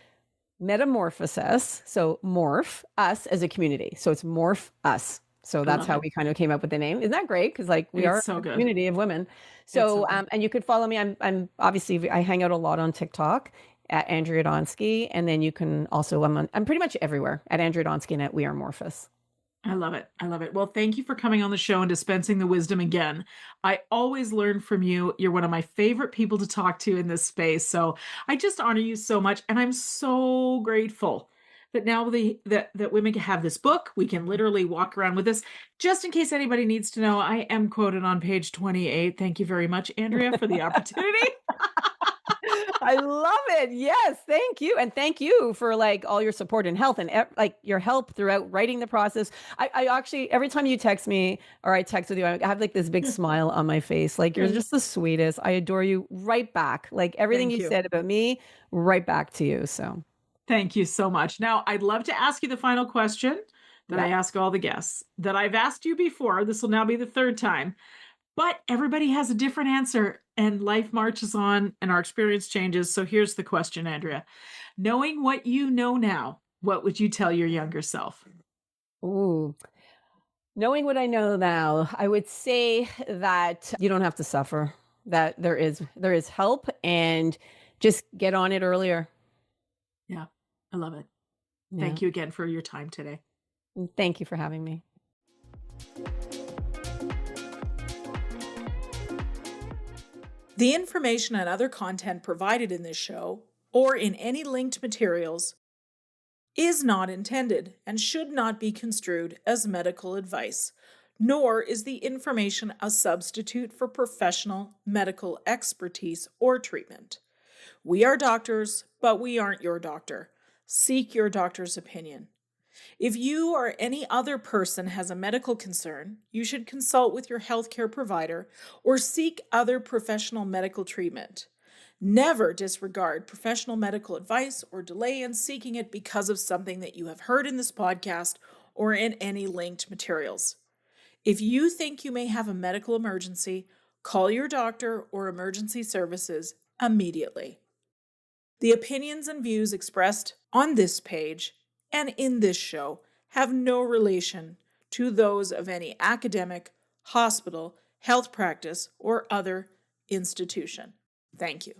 metamorphosis. So morph us as a community. So it's morph us. So that's how we kind of came up with the name. Isn't that great? Because like we are so a good. community of women. So and you could follow me. I'm obviously I hang out a lot on TikTok at Andrea Donsky, and then you can also I'm pretty much everywhere at Andrea Donsky and at We Are Morphus. I love it. I love it. Well, thank you for coming on the show and dispensing the wisdom again. I always learn from you. You're one of my favorite people to talk to in this space. So I just honor you so much. And I'm so grateful that now that women can have this book. We can literally walk around with this. Just in case anybody needs to know, I am quoted on page 28. Thank you very much, Andrea, for the opportunity. I love it. Yes, thank you, and thank you for like all your support and health and like your help throughout writing the process. I actually every time you text me or I text with you, I have like this big smile on my face. Like you're just the sweetest. I adore you right back. Like everything you said about me, right back to you. So thank you so much. Now, I'd love to ask you the final question that I ask all the guests that I've asked you before. This will now be the third time. But everybody has a different answer and life marches on and our experience changes. So here's the question, Andrea. Knowing what you know now, what would you tell your younger self? Ooh. Knowing what I know now, I would say that you don't have to suffer, that there is help, and just get on it earlier. Yeah, I love it. Yeah. Thank you again for your time today. Thank you for having me. The information and other content provided in this show, or in any linked materials, is not intended and should not be construed as medical advice, nor is the information a substitute for professional medical expertise or treatment. We are doctors, but we aren't your doctor. Seek your doctor's opinion. If you or any other person has a medical concern, you should consult with your healthcare provider or seek other professional medical treatment. Never disregard professional medical advice or delay in seeking it because of something that you have heard in this podcast or in any linked materials. If you think you may have a medical emergency, call your doctor or emergency services immediately. The opinions and views expressed on this page and in this show have no relation to those of any academic, hospital, health practice, or other institution. Thank you.